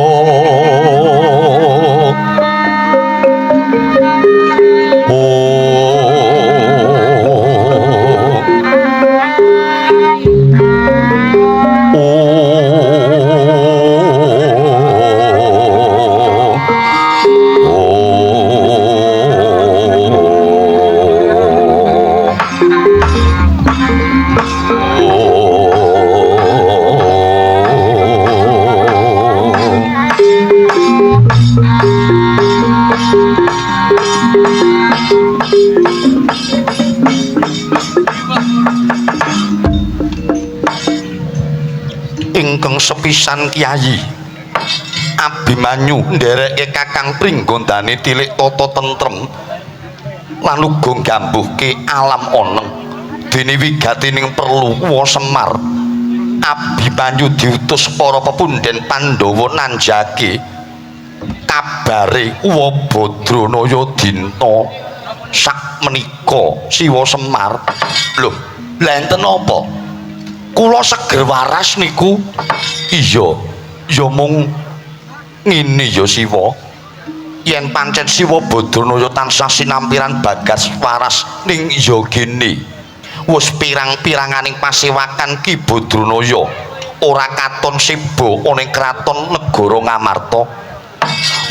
ingkang sepisan Kyai Abimanyu ndereke Kakang Pringgondane tilik tata tentrem lan uga gambuhke alam oneng dene wigatining perlu wa Semar Abimanyu diutus para pepundhen Pandhawa nanjake kabare wa Badranaya dinta sak menika Siwa Semar lho lha enten apa kula seger waras niku iya ya mung ngene ya Siwa yen pancen Siwa Badranaya tansah sinampiran bagas waras ning ya gene wis pirang-piranganing pasewakan Ki Badranaya ora katon siba ana ing kraton negara Ngamarta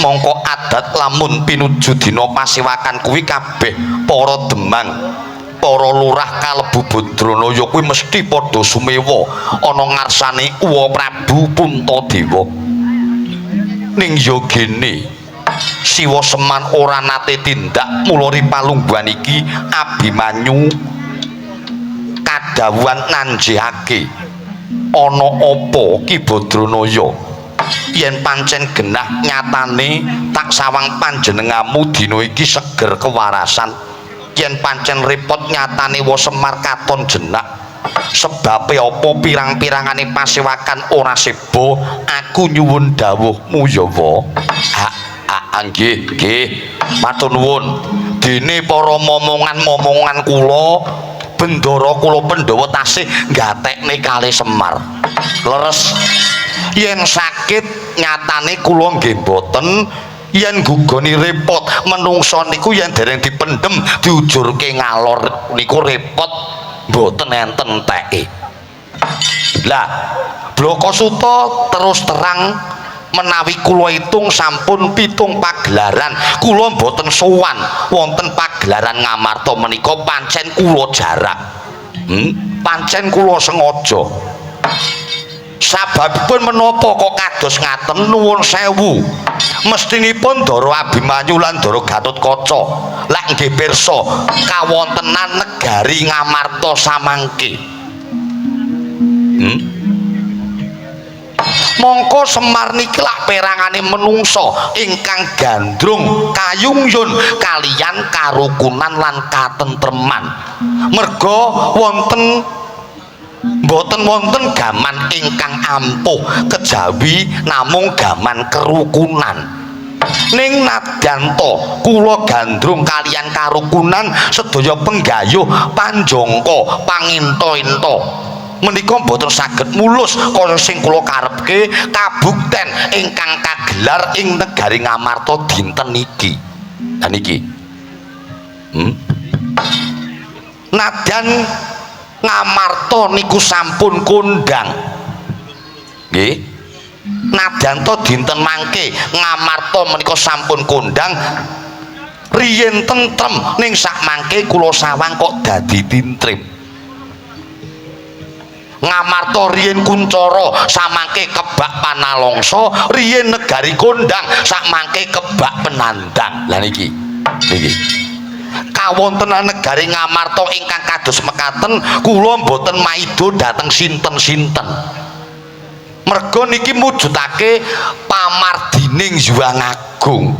mongko adat lamun pinuju dina pasewakan kuwi kabeh para demang para lurah kalebu Badranaya kuwi mesti padha sumewa ana ngarsane Uwa Prabu Puntadewa ning yo gene Siwa Semar ora nate tindak mula ripalungguhan iki Abimanyu kadhawuhan nanjihake ana apa Ki Badranaya yen pancen genah nyatane tak sawang panjenengamu dina iki seger kewarasan yen pancen repot nyatane wa Semar katon jenak sebabe apa pirang-pirangane pasewakan ora sebo aku nyuwun dawuhmu ya wa nggih matur nuwun dene para momongan kula bendara kula Pandhawa tasih nggatekne kalih Semar leres yen sakit nyatane kula nggih mboten yen gugoni repot menungso niku yen dereng dipendhem diujurke ngalor niku repot mboten enten teke lah Blokasuta terus terang menawi kula itung sampun 7 pagelaran kula mboten sowan wonten pagelaran Ngamarta menika pancen kula jarak pancen kula sengaja sababipun menapa kok kados ngaten nuwun sewu mestinipun Ndara Abimanyu lan Ndara Gatotkaca lak nggih pirsa kawontenan negari Ngamarta samangke mongko Semar niki lak perangane menungso ingkang gandrung kayungyun kaliyan karukunan lan katentreman merga wonten mboten wonten gaman ingkang ampuh kejawi namung gaman kerukunan ning nadyanto kula gandrung kaliyan karukunan sedaya penggayuh panjangka panginta-inta menika mboten saged mulus kaya sing kula karepke kabukten ingkang kagelar ing negari Ngamarta dinten niki. Lah niki. Nadyan Ngamarta niku sampun kondang. Nggih. Nadyan to dinten mangke Ngamarta menika sampun kondang riyen tentrem ning sak mangke kula sawang kok dadi tintrim. Ngamarta riyen kuncara samangke kebak panalongso riyen negari kondang samangke kebak penandang lah niki kawontenan negari Ngamarta ingkang kados mekaten kula mboten maido dhateng sinten-sinten merga niki mujudake pamardining Hyang Agung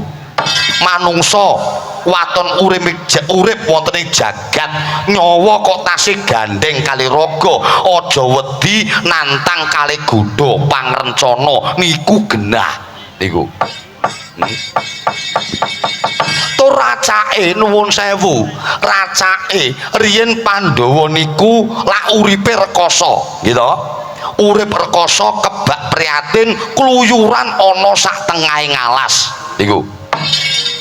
manungsa waton urip wonten ing jagat nyawa kok tasih gandeng kali raga aja wedi nantang kali godha pangrencana niku genah niku tur racake nuwun sewu racake riyen Pandhawa niku lak uripe rekoso gitu urip rekoso kebak prihatin kluyuran ana sak tengahing alas niku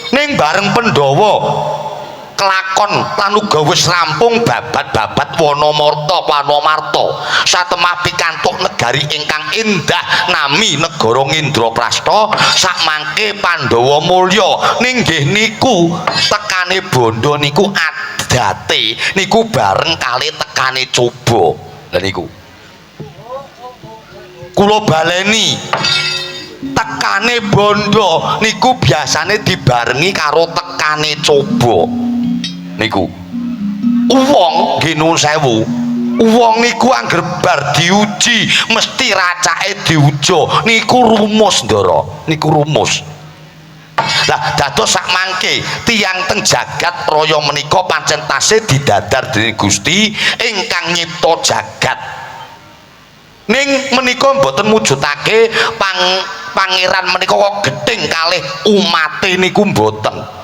ning bareng Pandhawa kelakon lan uga wis rampung babat-babat Wanamarta satemah pikantuk negari ingkang indah nami negara Indraprastha sakmangke Pandhawa mulya ning nggih niku tekane bondo niku adate niku bareng kali tekane coba lha niku kula baleni tekane bondo niku biasane dibarengi karo tekane coba niku wong nggih nuwun sewu wong niku angger bar diuji mesti racake diuja niku rumus Ndara niku rumus lah dados sakmangke tiyang teng jagat raya menika pancen tasih didadar dening Gusti ingkang nyipta jagat ning menika mboten mujudake pangeran menika kok gething kalih umate niku mboten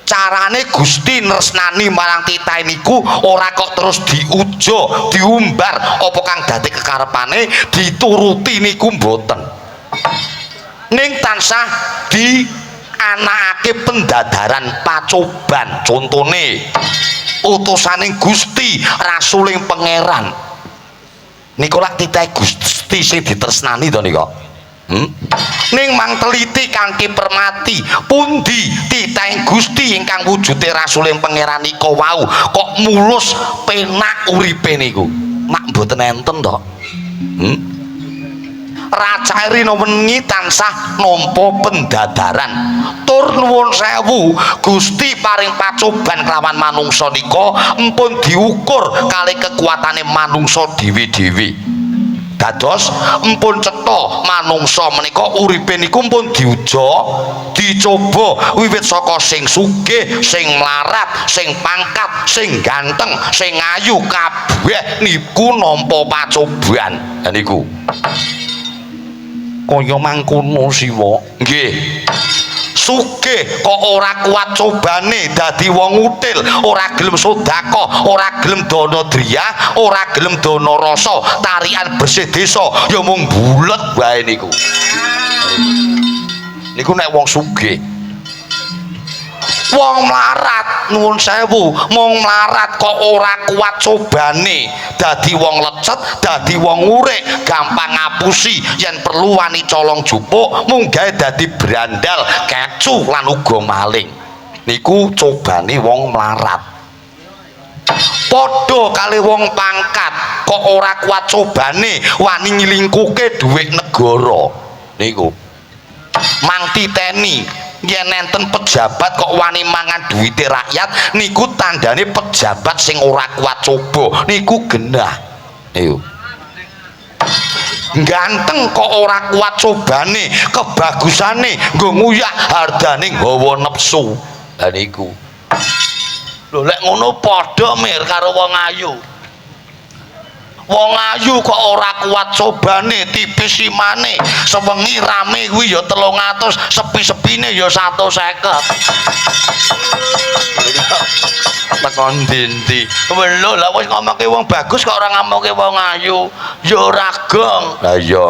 carane Gusti nresnani marang titahe niku ora kok terus diuja diumbar apa kang dadi kekarepane dituruti niku mboten ning tansah di anakake pendadaran pacoban contone utusaning Gusti rasuling pangeran niku lak titahe Gusti sing ditresnani to nika ning mang teliti kanthi permati pundi titahe Gusti ingkang wujude rasuling pangeran nika wau kok mulus penak uripe niku mak mboten enten to Racae rina wengi tansah nampa pendadaran. Tur nuwun sewu Gusti paring pacoban kelawan manungsa nika empun diukur kali kekuatane manungsa dhewe-dhewe. Dados empun cetha manungsa menika uripe niku pun diuja, dicoba wiwit saka sing sugih, sing mlarat, sing pangkat, sing ganteng, sing ayu kabeh niku nampa pacoban. Lah niku kaya mangkono siwa. Nggih. Sugih kok ora kuat cobane dadi wong util, ora gelem sedekah, ora gelem dana driyah, ora gelem dana rasa, tarian bersih desa ya mung bulet wae niku. Niku nek wong sugih. Wong mlarat nuwun sewu, mung mlarat kok ora kuat cobane dadi wong lecet, dadi wong urip, gampang ngapusi yen perlu wani colong jupuk, mung gawe dadi brandal, kecu lan uga maling. Niku cobane wong mlarat. Padha kali wong pangkat kok ora kuat cobane wani nyilingkuke dhuwit negara. Niku mang titeni yen enten pejabat kok wani mangan duwite rakyat niku tandane pejabat sing ora kuat coba niku genah. Ayo ganteng kok ora kuat cobane kebagusane nggo nguyak hardane nggawa nepsu. Lah niku lho lek ngono padha mir karo wong ayu. Wong ayu kok ora kuat cobane tipis imane sewengi rame kuwi ya 300 sepi-sepine ya 150 tekon ndi lho lah wis ngomongke wong bagus kok ora ngomongke wong ayu ya ora gong. Lah ya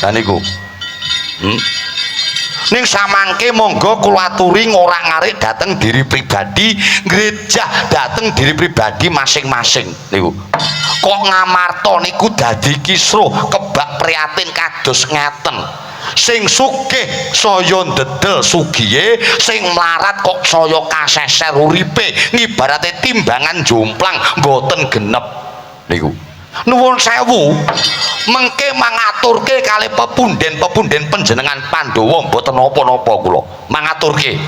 lah niku ning samangke monggo kula aturi ngorak-ngarik dateng diri pribadi, grejah dateng diri pribadi masing-masing niku. Kok ngamarta niku dadi kisruh kebak prihatin kados ngeten. Sing sugih saya ndedel sugihe, sing mlarat kok saya kaseser uripe, ngibarate timbangan jomplang mboten genep niku. Nuwun sewu mengke mangaturke kali pepunden-pepunden panjenengan Pandhawa mboten napa-napa kula mangaturke.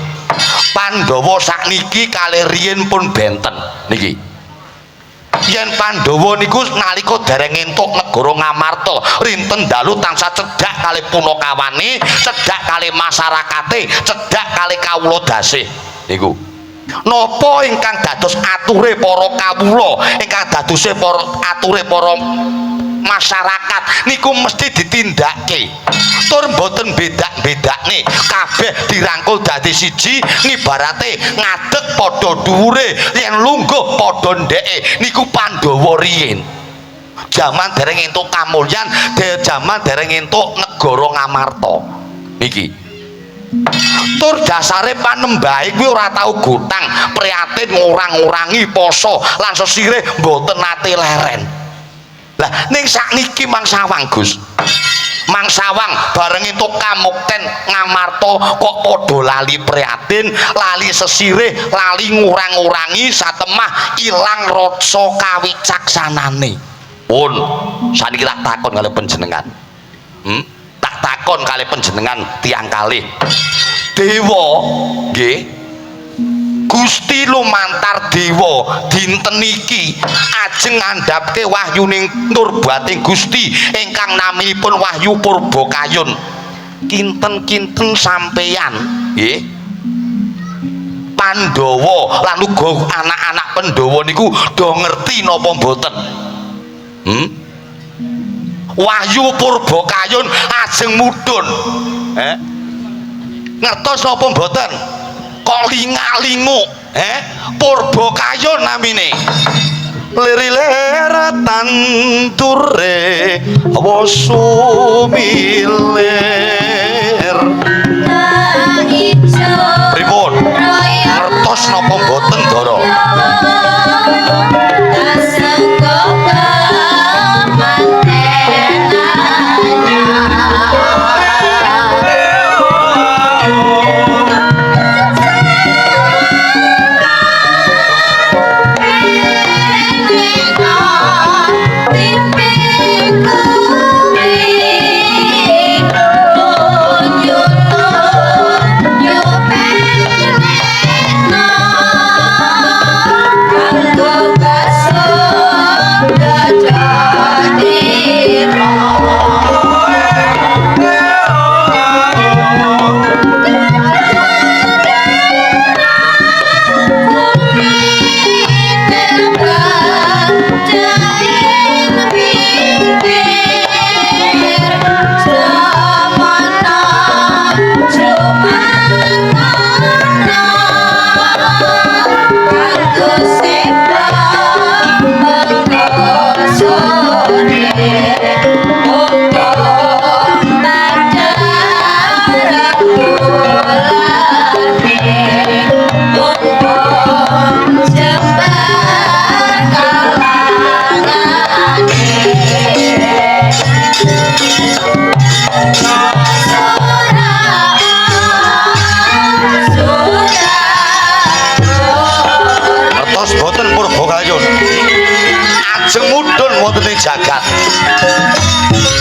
Pandhawa sakniki kali riyin pun benten niki. Yen Pandhawa niku nalika dereng entuk negara Ngamarta rinten dalu tansah cedhak kali punakawane, cedhak kali masyarakate, cedhak kali kawula dasih niku. Napa ingkang dados ature para kawula, ingkang dadose para ature para masyarakat niku mesti ditindakake. Tur mboten bedak-bedakne, kabeh dirangkul dadi siji, ngibarate ngadeg padha dhuwure, yen lungguh padha ndeke. Niku Pandhawa riyin. Jaman dereng entuk kamulyan, jaman dereng entuk negara Ngamarta. Niki. Tur dasare panembahe kuwi ora tau gutang, prihatin ngurang-ngurangi poso lan sesirih mboten nate leren. Lah ning sakniki Mang Sawang Gus. Mang Sawang bareng entuk kamukten Ngamarta kok padha lali prihatin, lali sesirih, lali ngurang-ngurangi satemah ilang rasa kawicaksanane. Pun saniki tak takon kalih panjenengan. Tak takon kalih panjenengan tiyang kalih. Dewa nggih Gusti lumantar dewa dinten iki ajeng ngandhapke wahyuning nurbating Gusti ingkang naminipun Wahyu Purbakayun. Kinten-kinten sampeyan nggih Pandhawa lan uga anak-anak Pandhawa niku do ngerti napa mboten? Wahyu Purbakayun ajeng mudhun. Ngertos napa mboten? Kok linga-lingu, Purbakayun namine. Liriler tanture wasumilir. Pripun? Ngertos napa mboten, Dara?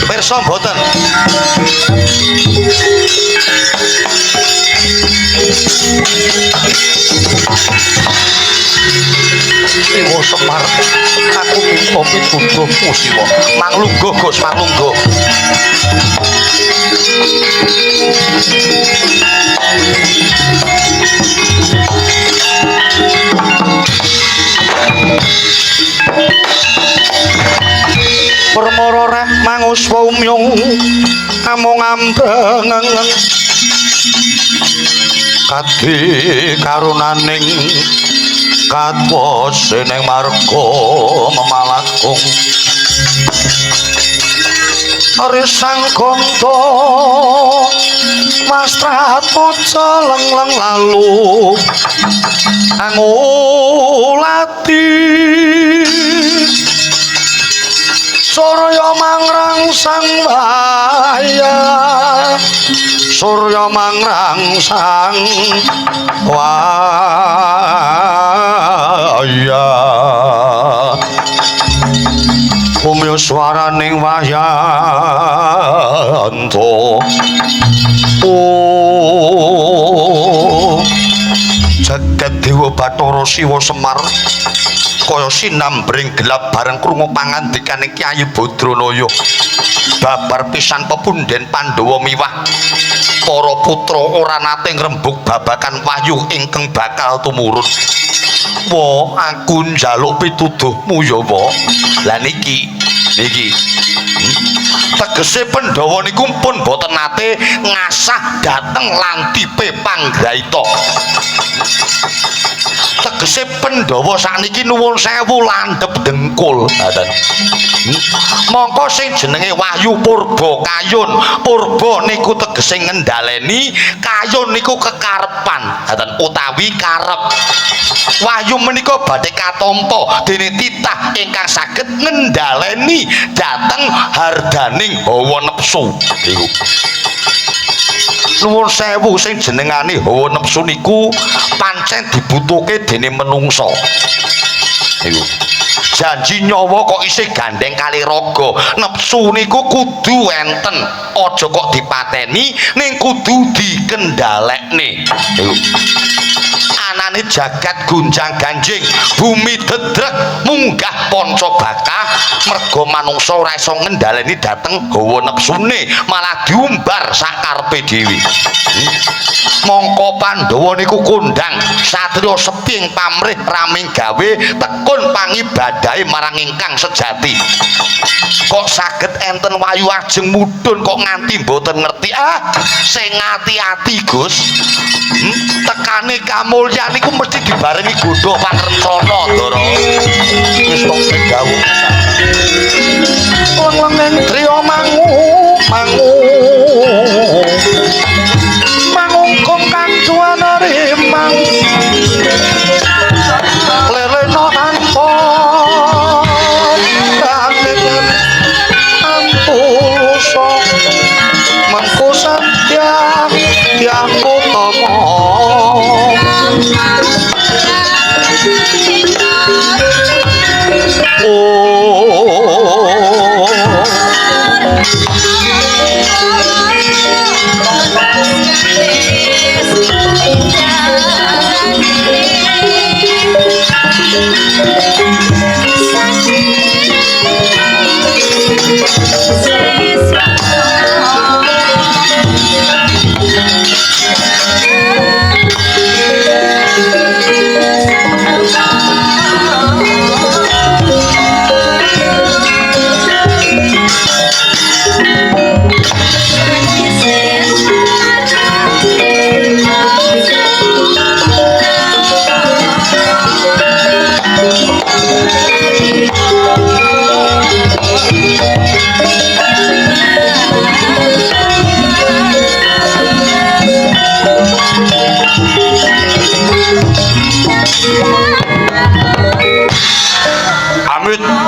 pirsa mboten Siwa Semar aku minta pituduhmu Siwa manglungguh Gus manglungguh permara rek manguswa umyung amung ambreng kadi karunaning katwa seneng marga memalakung Risang Gonto Mastrapoco lengleng lalu angulati Surya mangrangsang waya Surya mangrangsang waya Umya swaraning wayanto jagat dewa Bathara Siwa Semar kaya sinambring gelap bareng krungu pangandikaning Kyai Badranaya babar pisan pepunden Pandhawa miwah para putra ora nate ngrembug babakan wayuh ingkang bakal tumurun. Wo aku njaluk pituduhmu ya wa. Lah niki tegese Pandhawa niku pun boten nate ngasah dhateng lantipe panggraita. Tegese Pandhawa sakniki nuwun sewu landhep dengkul ngaten. Mongko sing jenenge Wahyu Purba Kayun, Purba niku tegese ngendhaleni, Kayun niku kekarepan ngaten utawi karep. Wahyu menika badhe katampa dene titah ingkang saged ngendhaleni dhateng hardaning hawa nepsu niku. Nuwun sewu sing jenengane hawa nepsu niku pancen dibutuhke dene menungsa. Niku. Janji nyawa kok isih gandeng kali raga. Nepsu niku kudu enten, aja kok dipateni ning kudu dikendhalekne. Niku. Anane jagat gunjang ganjing, bumi dedrek munggah panca bakah, merga manungsa ora iso ngendhaleni dhateng hawa nepsune, malah diumbar sakarepe dhewe. Mongko Pandhawa niku kondhang satriya seping pamrih raming gawe tekun pangibadahe marang ingkang sejati. Kok saged enten wayu ajeng mudhun kok nganti mboten ngerti. Sing ati-ati Gus. Tekane kamulyan niku mesti dibarengi godha panrencana Ndara. Wis kok dawuh. Lengeng triya mangungkum kancuan rimang lelena tanpa kangen antulusa mengku satya yang utama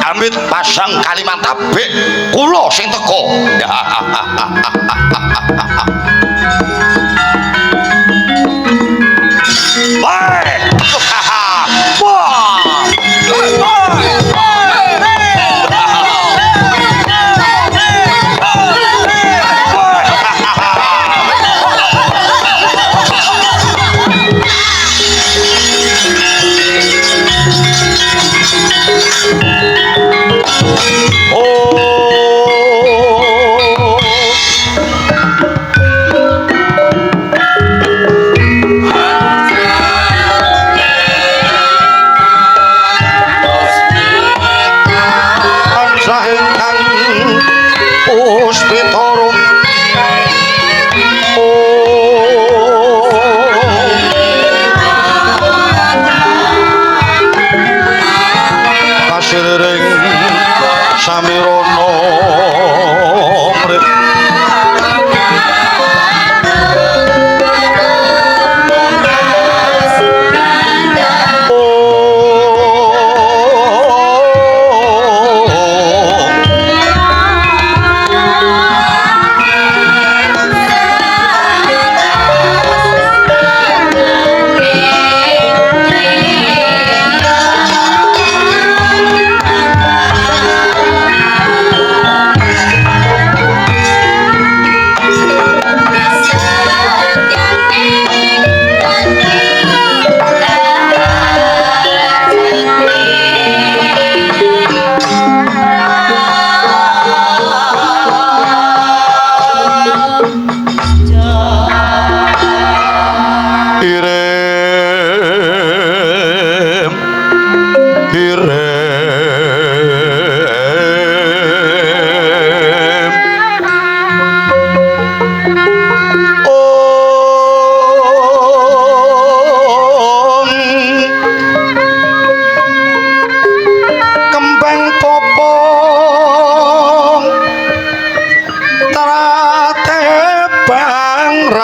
Amit pasang Kalimantabe kula sing teko.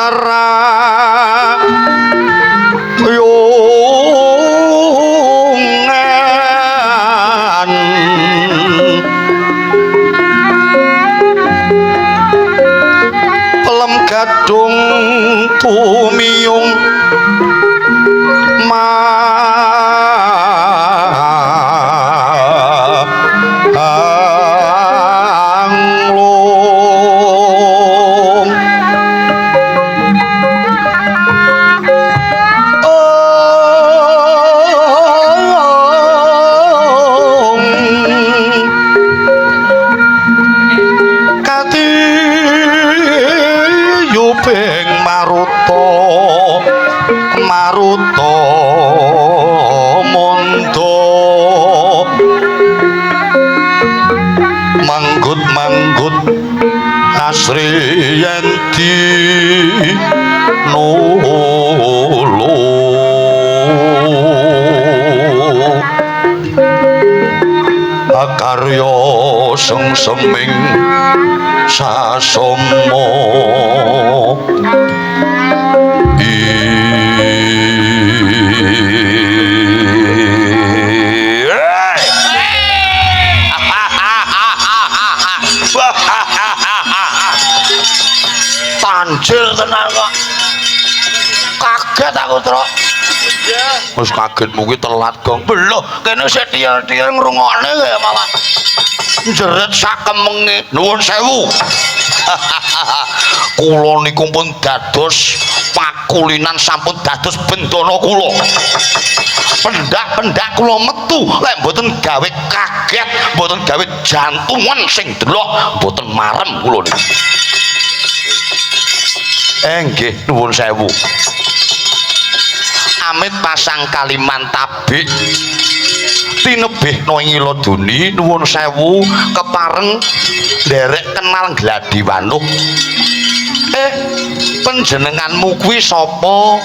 para yungan pelem gadung tumiyung anglung kati yuping maruta maruta mondo manggut-manggut asri yanti nolo akarya sengseming sasomo tanjir tenan kok kaget aku Truk wis kaget mungkin telat gong belum kene sik tiar-tiar ngrungokne ya malah jerit sakemenge nuwun sewu kula niku pun dados pakulinan sampun dados bendana kula pendak-pendak kula metu lek mboten gawe kaget mboten gawe jantungan sing delok mboten marem kula niku nggih nuwun sewu amit pasang kaliman tabik tinebihno ing Iladuni nuwun sewu kepareng nderek kenal gladi wanuh panjenenganmu kuwi sapa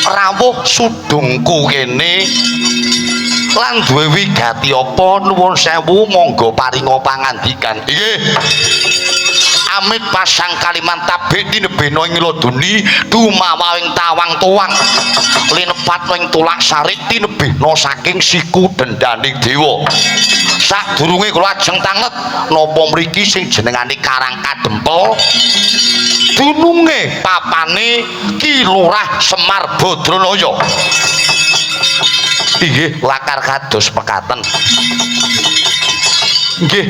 rawuh sudungku kene lan duwe wigati apa nuwun sewu monggo paringa pangandikan nggih amit pasang kaliman tabik tinebihno ing Iladuni dumawa ing tawang tuwang linepat ing tulak sarik tinebihno saking siku dendaning dewa sadurunge kula ajeng tanget napa mriki sing jenengane Karang Kadempel dununge papane Ki Lurah Semar Badranaya inggih lakar kados mekaten nggih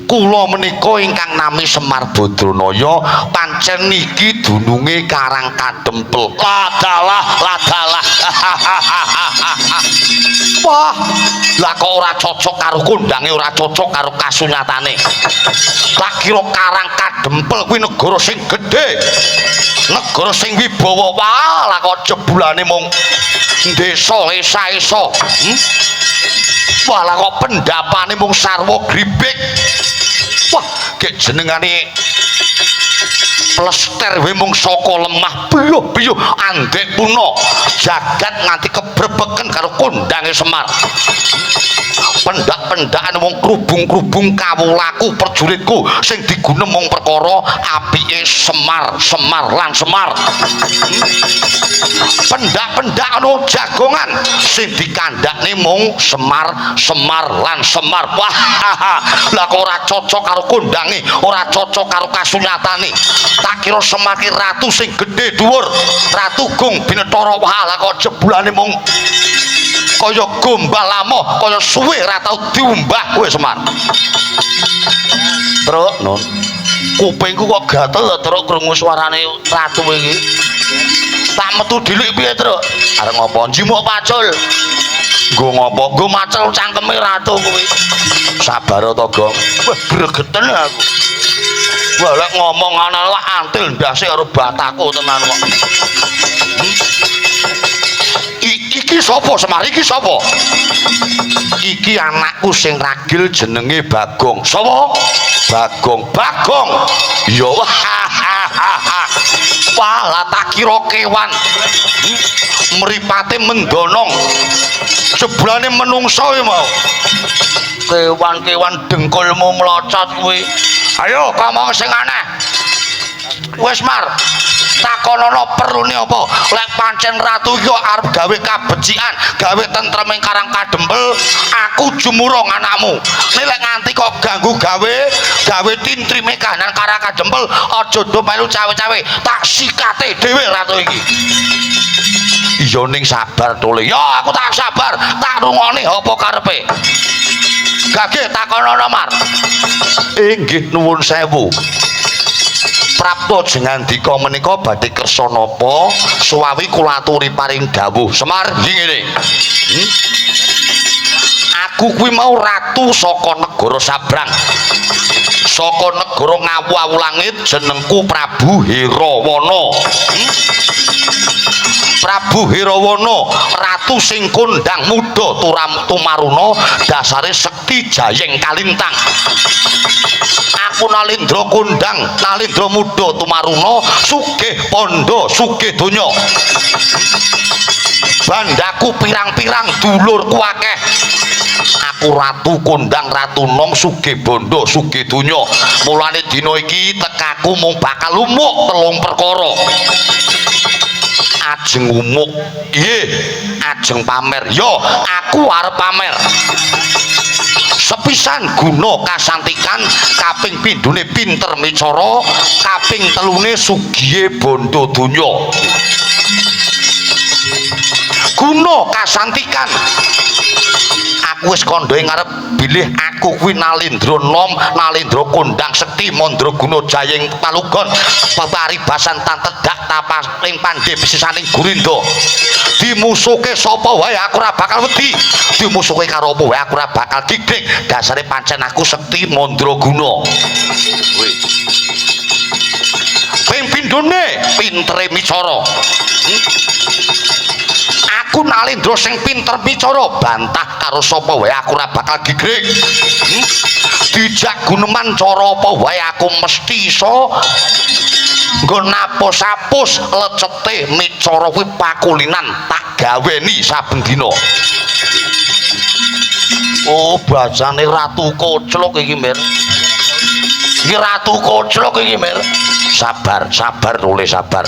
kula menika ingkang nami Semar Badranaya pancen niki dununge Karang Kadempel ladalah wah lah kok ora cocok karo kondange ora cocok karo kasunyatane tak kira Karang Kadempel kuwi negara sing gedhe negara sing wibawa wah lah kok jebulane mung desa esa-esa wah lah kok pendapane mung sarwa gribik wah gek jenengane plester we mung saka lemah biyuh-biyuh andek puna jagat nganti kebrebeken karo kondange Semar pendak-pendakan wong krubung-krubung kawulaku perjuritku sing digunem mung perkara apike Semar lan Semar pendak-pendakan wong jagongan sing dikandhakne mung Semar lan Semar wah lah kok ora cocok karo kondange ora cocok karo kasunyatane tak kira Semar ki ratu sing gedhe dhuwur ratu gung binetara wah lah kok jebulane mung kaya gombal lama kaya suwe ora tau diumbah kowe Semar Truk nun kupingku kok gatel lho Truk krungu suarane ratu iki tak metu dhilik piye Truk arep ngopo njimuk pacul nggo ngopo nggo macul cangkeme ratu kuwi sabar to Gong wah gregeten aku wah lek ngomong ana lak antil ndase karo bataku tenan kok iki sapa Semar iki sapa iki anakku sing ragil jenenge Bagong sapa Bagong iya wah lah tak kira kewan mripate mendonong jebulane menungso ya mau kewan-kewan dengkulmu melocot kuwi ayo ngomong sing aneh wis Mar takonono perlune apa lek pancen ratu iki arep gawe kabecikan gawe tentrem ing Karang Kadempel aku jumurung anakmu nek lek nganti kok ganggu gawe tintrime kahanan Karang Kadempel aja do melu cawe-cawe tak sikate dhewe ratu iki iya ning sabar tole ya aku tak sabar tak rungokne apa karepe gage takonono Mar inggih nuwun sewu Prapto jengandika menika badhe kersa napa suwawi kula aturi paring dawuh Semar ngene aku kuwi mau ratu saka negara Sabrang saka negara Ngawu Langit jenengku Prabu Herawana Prabu Herawana ratu sing kondang muda tumaruna dasare sekti Jayeng Kalintang aku Nalindra kondang Nalindra muda tumaruna sugih pondo sugih donya bandaku pirang-pirang dulurku akeh aku ratu kondang ratu nom sugih bondo sugih donya mulane dina iki tekaku mung bakal lumuk telung perkara ajeng umuk iye ajeng pamer yo aku arep pamer sepisan guna kasantikan kaping pindhone pinter micara kaping telune sugihe bondo donya guna kasantikan aku wis kandha ngarep bilih aku kuwi Nalindra nom Nalindra kondang sekti mandraguna Jayeng Palugon peparibasan tantedak tapas ing pandhe bisisaning Gurindo dimusuhke sapa wae aku ora bakal wedi dimusuhke karo apa wae aku ora bakal gigrik dasare pancen aku sekti mandraguna ping pindhone pintere micara aku Nalindra sing pinter bicara bantah karo sapa wae aku ora bakal gigrik dijak guneman cara apa wae aku mesti iso nggo napus-apus lecete micara kuwi pakulinan tak gaweni saben dina oh bacane Ratu Koclok iki Mir iki Ratu Koclok iki Mir sabar oleh sabar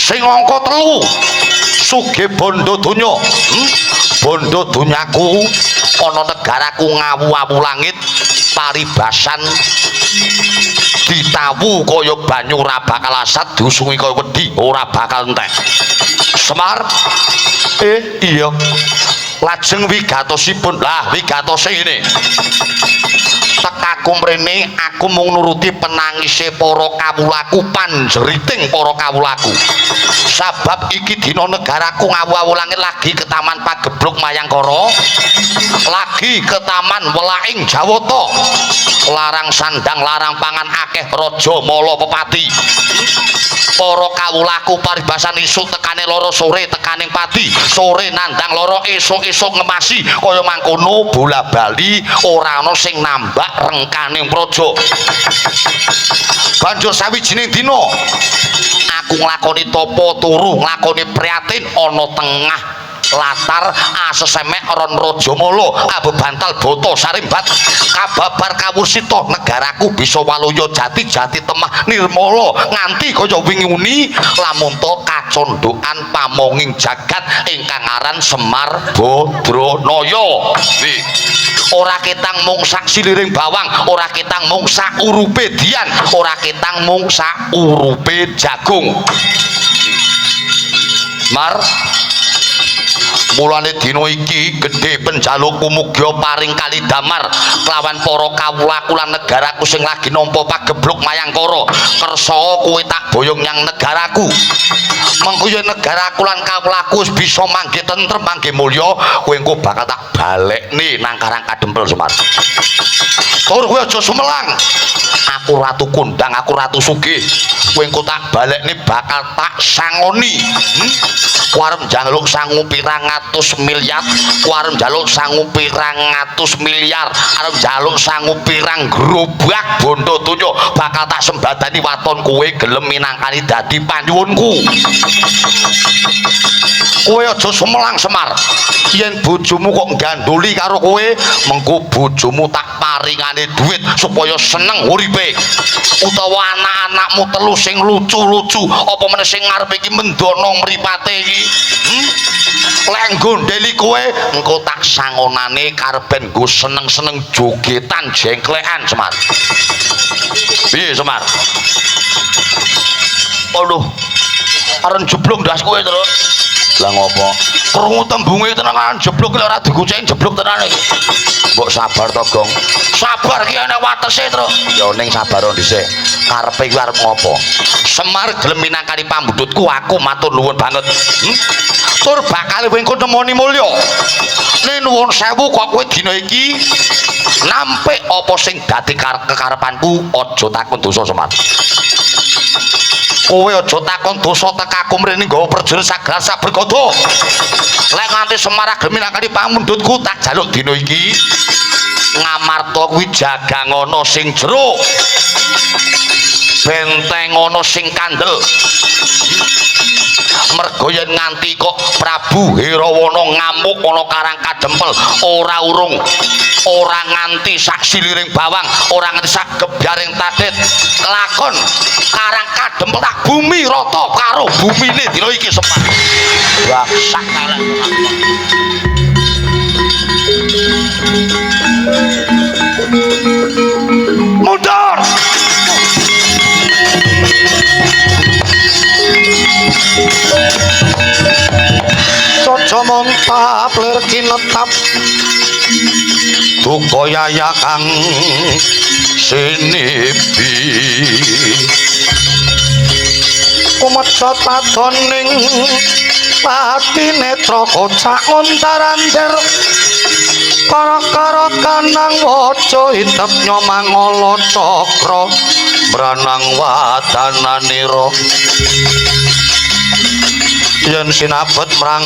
sing angka 3 sugih bondo donya bondo donyaku ana negaraku Ngawu Langit paribasan ditawu kaya banyu ora bakal asat diusungi kaya wedi ora bakal entek Semar iya lajeng wigatosipun lah wigatose ngene tekaku mrene aku mung nuruti penangise para kawulaku panjeriting para kawulaku sabab iki dina negaraku Ngawu Langit lagi ke Taman Pagebluk Mayangkara lagi ke Taman Welaing Jawata larang sandang larang pangan akeh raja mala pepati para kawulaku paribasan isuk tekane loro sore tekaning pati sore nandang loro esuk-esuk ngemasi kaya mangkono bola-bali ora ana sing nambak rengkaning praja banjur sawijining dina aku nglakoni tapa turu nglakoni priatin ana tengah latar asesemek ron Rajamala abebantal boto sarimbat kababar kawusita negaraku bisa waluya jati temah nirmala nganti kaya wingi uni lamun to kacondokan pamonging jagat ingkang aran Semar Badranaya ora ketang mung sak siliring bawang ora ketang mung sak urupe dian ora ketang mung sak urupe jagung Mar mulane dina iki gedhe penjalukku muga paring kalidamar kelawan para kawulaku lan negaraku sing lagi nampa pagebluk Mayangkara kersa kowe tak boyong nyang negaraku mengko yen negaraku lan kawulaku wis bisa mangke tentrem mangke mulya kowe engko bakal tak balekne nang Karang Kadempel Semar tur kowe aja sumelang aku ratu kondang aku ratu sugih kowe engko tak balekne bakal tak sangoni warem njaluk sangu pirang atus miliar warem njaluk sangu pirang atus miliar arep njaluk sangu pirang grobak bondo donya bakal tak sembadani waton kowe gelem minangkani dadi panyuwunku. Kowe aja semelang Semar. Yen bojomu kok gandoli karo kowe, mengko bojomu tak paringane duit supaya seneng uripe. Utawa anak-anakmu telu sing lucu-lucu, apa meneh sing ngarep iki mendono mripate iki. Lek gondeli kowe, engko tak sangonane karepen nggo seneng-seneng jogetan jengklekan Semar. Piye Semar? Aduh. Arep jeblok ndas kowe terus. Lah ngopo? Krungu tembunge tenan jeblok lek ora diguceki jeblok tenan iki. Mbok sabar to, Gong. Sabar ki ana watese, Tru. Ya ning sabar dhisik. Karepe kuwi arep ngopo? Semar gelem minangkani pambudutku, aku matur nuwun banget. Tur bakal wengko nemoni mulya. Ning nuwun sewu kok kowe dina iki nampik apa sing dadi kekarepanku, aja takon dosa Semar. Kowe aja takon dosa tekaku mrene nggawa prajurit sagras sabergada. Lek nganti Semar gelem minangkani pamundhutku tak jaluk dina iki Ngamarta kuwi jagang ana sing jero. Benteng ana sing kandel. Mergo yen nganti kok Prabu Herawana ngamuk ana Karang Kadempel ora urung, ora nganti sak siliring bawang, ora nganti sak gebyaring tadit kelakon Karang Kadempel tak bumi rata karo bumine dina iki Semar. Wah, sak kaleng. Mundur. Coco montap lir kinetap duka yaya kang sinipi kumeca tadoning pati netra kocak ngontarandir kara-kara kanang waca hitep nyomangala cakra branang wadananira yen sinabet mrang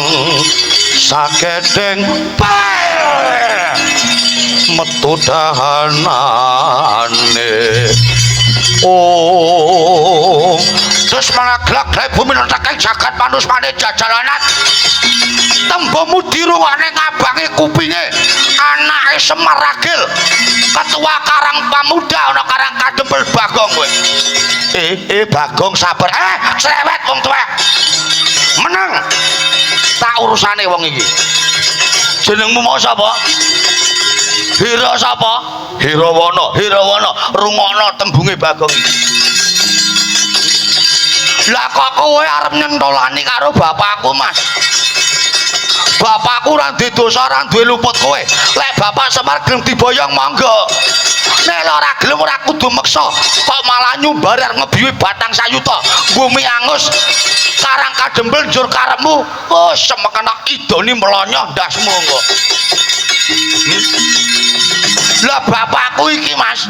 sagedeng metu dahanane oh terus malaglak bumi nentakai jagat manusmane jajalanan tembomu diruwane ngabangi kupinge anake Semar Ragil ketua Karang Pamuda ana Karang Kadempel Bagong kowe Bagong sabar cerewet wong tuwek meneng tak urusane wong iki jenengmu mau sapa Hira sapa Herawana rungokno tembunge Bagong iki lah kok kowe arep nyentolani karo bapakku Mas bapakku ora duwe dosa ora duwe luput kowe lek bapak Semar gelem diboyong monggo nek ora gelem ora kudu meksa kok malah nyumbar ngebiwi batang sayuta bumi angus Karang Kadempel njur karepmu oh semekana idoni melonyoh ndasmu kok lah bapakku iki Mas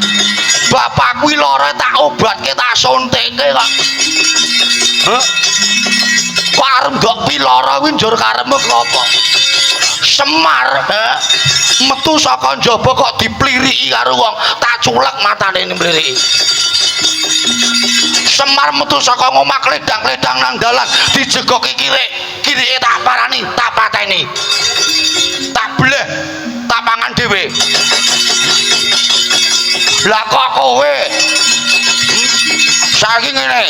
bapakku lara tak obatke tak suntikke kok kok arep ndok pilara kuwi njur karepmu klopo Semar metu saka njaba kok dipliriki karo wong tak culek matane mliriki Semar metu saka ngomah kledang-kledang nang dalan dijegoki kirike tak parani tak pateni tak bleh tak pangan dhewe lah kok kowe saiki ngene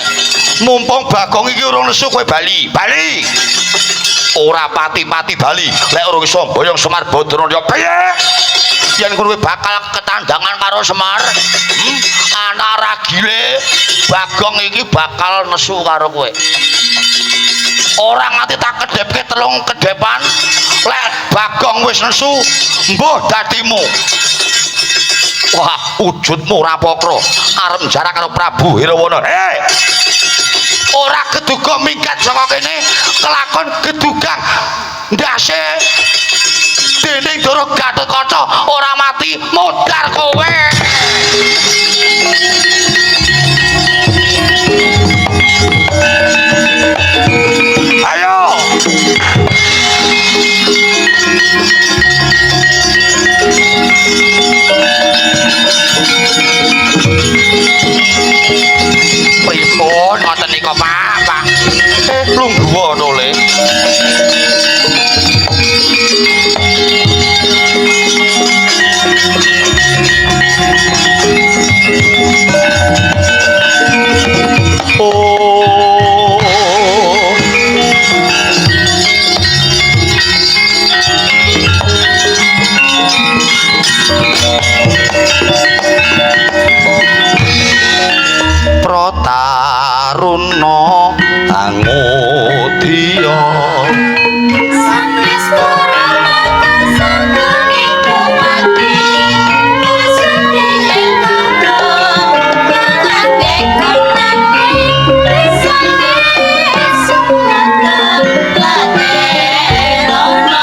mumpung Bagong iki urung nesu kowe bali ora pati-pati bali lek urung iso boyong Semar Badranaya piye yen kowe bakal ketandangan karo Semar anak ragile Bagong iki bakal nesu karo kowe ora nganti tak kedepke telung kedepan lek Bagong wis nesu mbuh dadimu wah wujudmu rapokro arep jarak karo Prabu Herawana ora keduga minggat saka kene kelakon gedugang ndase dening Dara Gatotkaca ora mati modar kowe ayo pripun ngoten Pak. Lungguh to le. Protaruna angudya Sanes korona sangguning kumati Masuki engkau Kalake kanani Risane sumata Laterona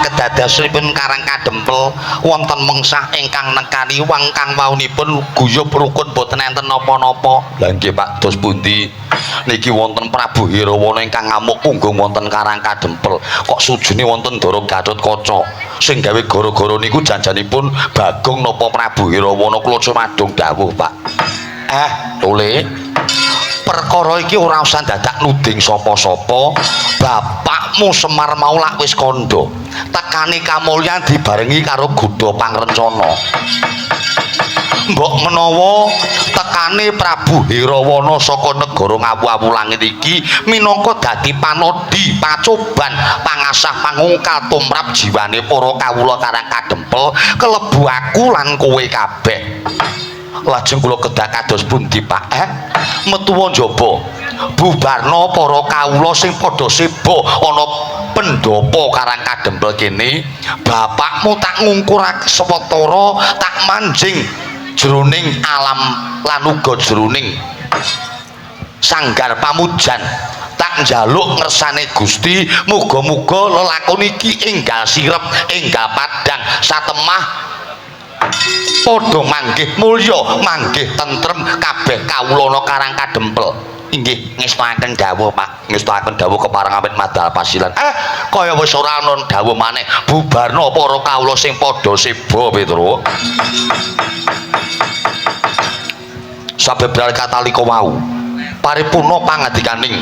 kedadosipun Karang Kadempel wonten mengsah ingkang nekani wangkang waunipun guyub rukun boten enten napa-napa. Lah nggih Pak, dos pundi niki wonten Prabu Hirawana ingkang ngamuk punggung wonten Karang Kadempel kok sujune wonten Ndara Gatotkaca sing gawe gara-gara niku janjanipun Bagong napa Prabu Hirawana kula sumadong dawuh Pak. Tole perkara iki ora usah dadak nuding sapa-sapa. Bapakmu Semar Maulak wis kandha. Tekane kamulyan dibarengi karo Gudha Pangrencana. Mbok menawa tekane Prabu Hirawana saka negara Ngawu-awu langit iki minangka dadi panodi pacoban pangasah pangungkal tumrap jiwane para kawula Karang Kadempel kelebu aku lan kowe kabeh. Lajeng kula kedah kados pundi Pak? Metuwa njaba bubarna para kawula sing padha seba ana pendopo Karang Kadempel kene. Bapakmu tak ngungkurake sewetara tak manjing jroning alam lan uga jroning sanggar pamujan. Tak njaluk ngersane Gusti muga-muga lelakon iki enggal sirep enggal padhang satemah padha manggih mulya manggih tentrem kabeh kawulana Karang Kadempel. Inggih ngestakaken dawuh Pak, ngestakaken dawuh kepareng amit madal pasilan. Kaya wis ora ana dawuh maneh bubarna para kawula sing padha seba Petro. Sabebral katalika wau paripurna pangandikaning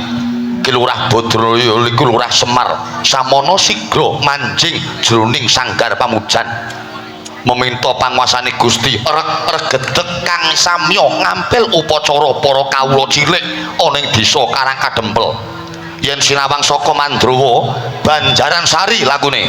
Ki Lurah Badraya liku Lurah Semar samana sigra manjing jroning sanggar pamujan meminta panguasane Gusti regedeg kang samya ngampil upacara para kawula cilik ana ing desa Karang Kadempel. Yen sinawang saka Mandrawa Banjaran Sari lakune.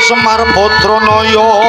Semar Badranaya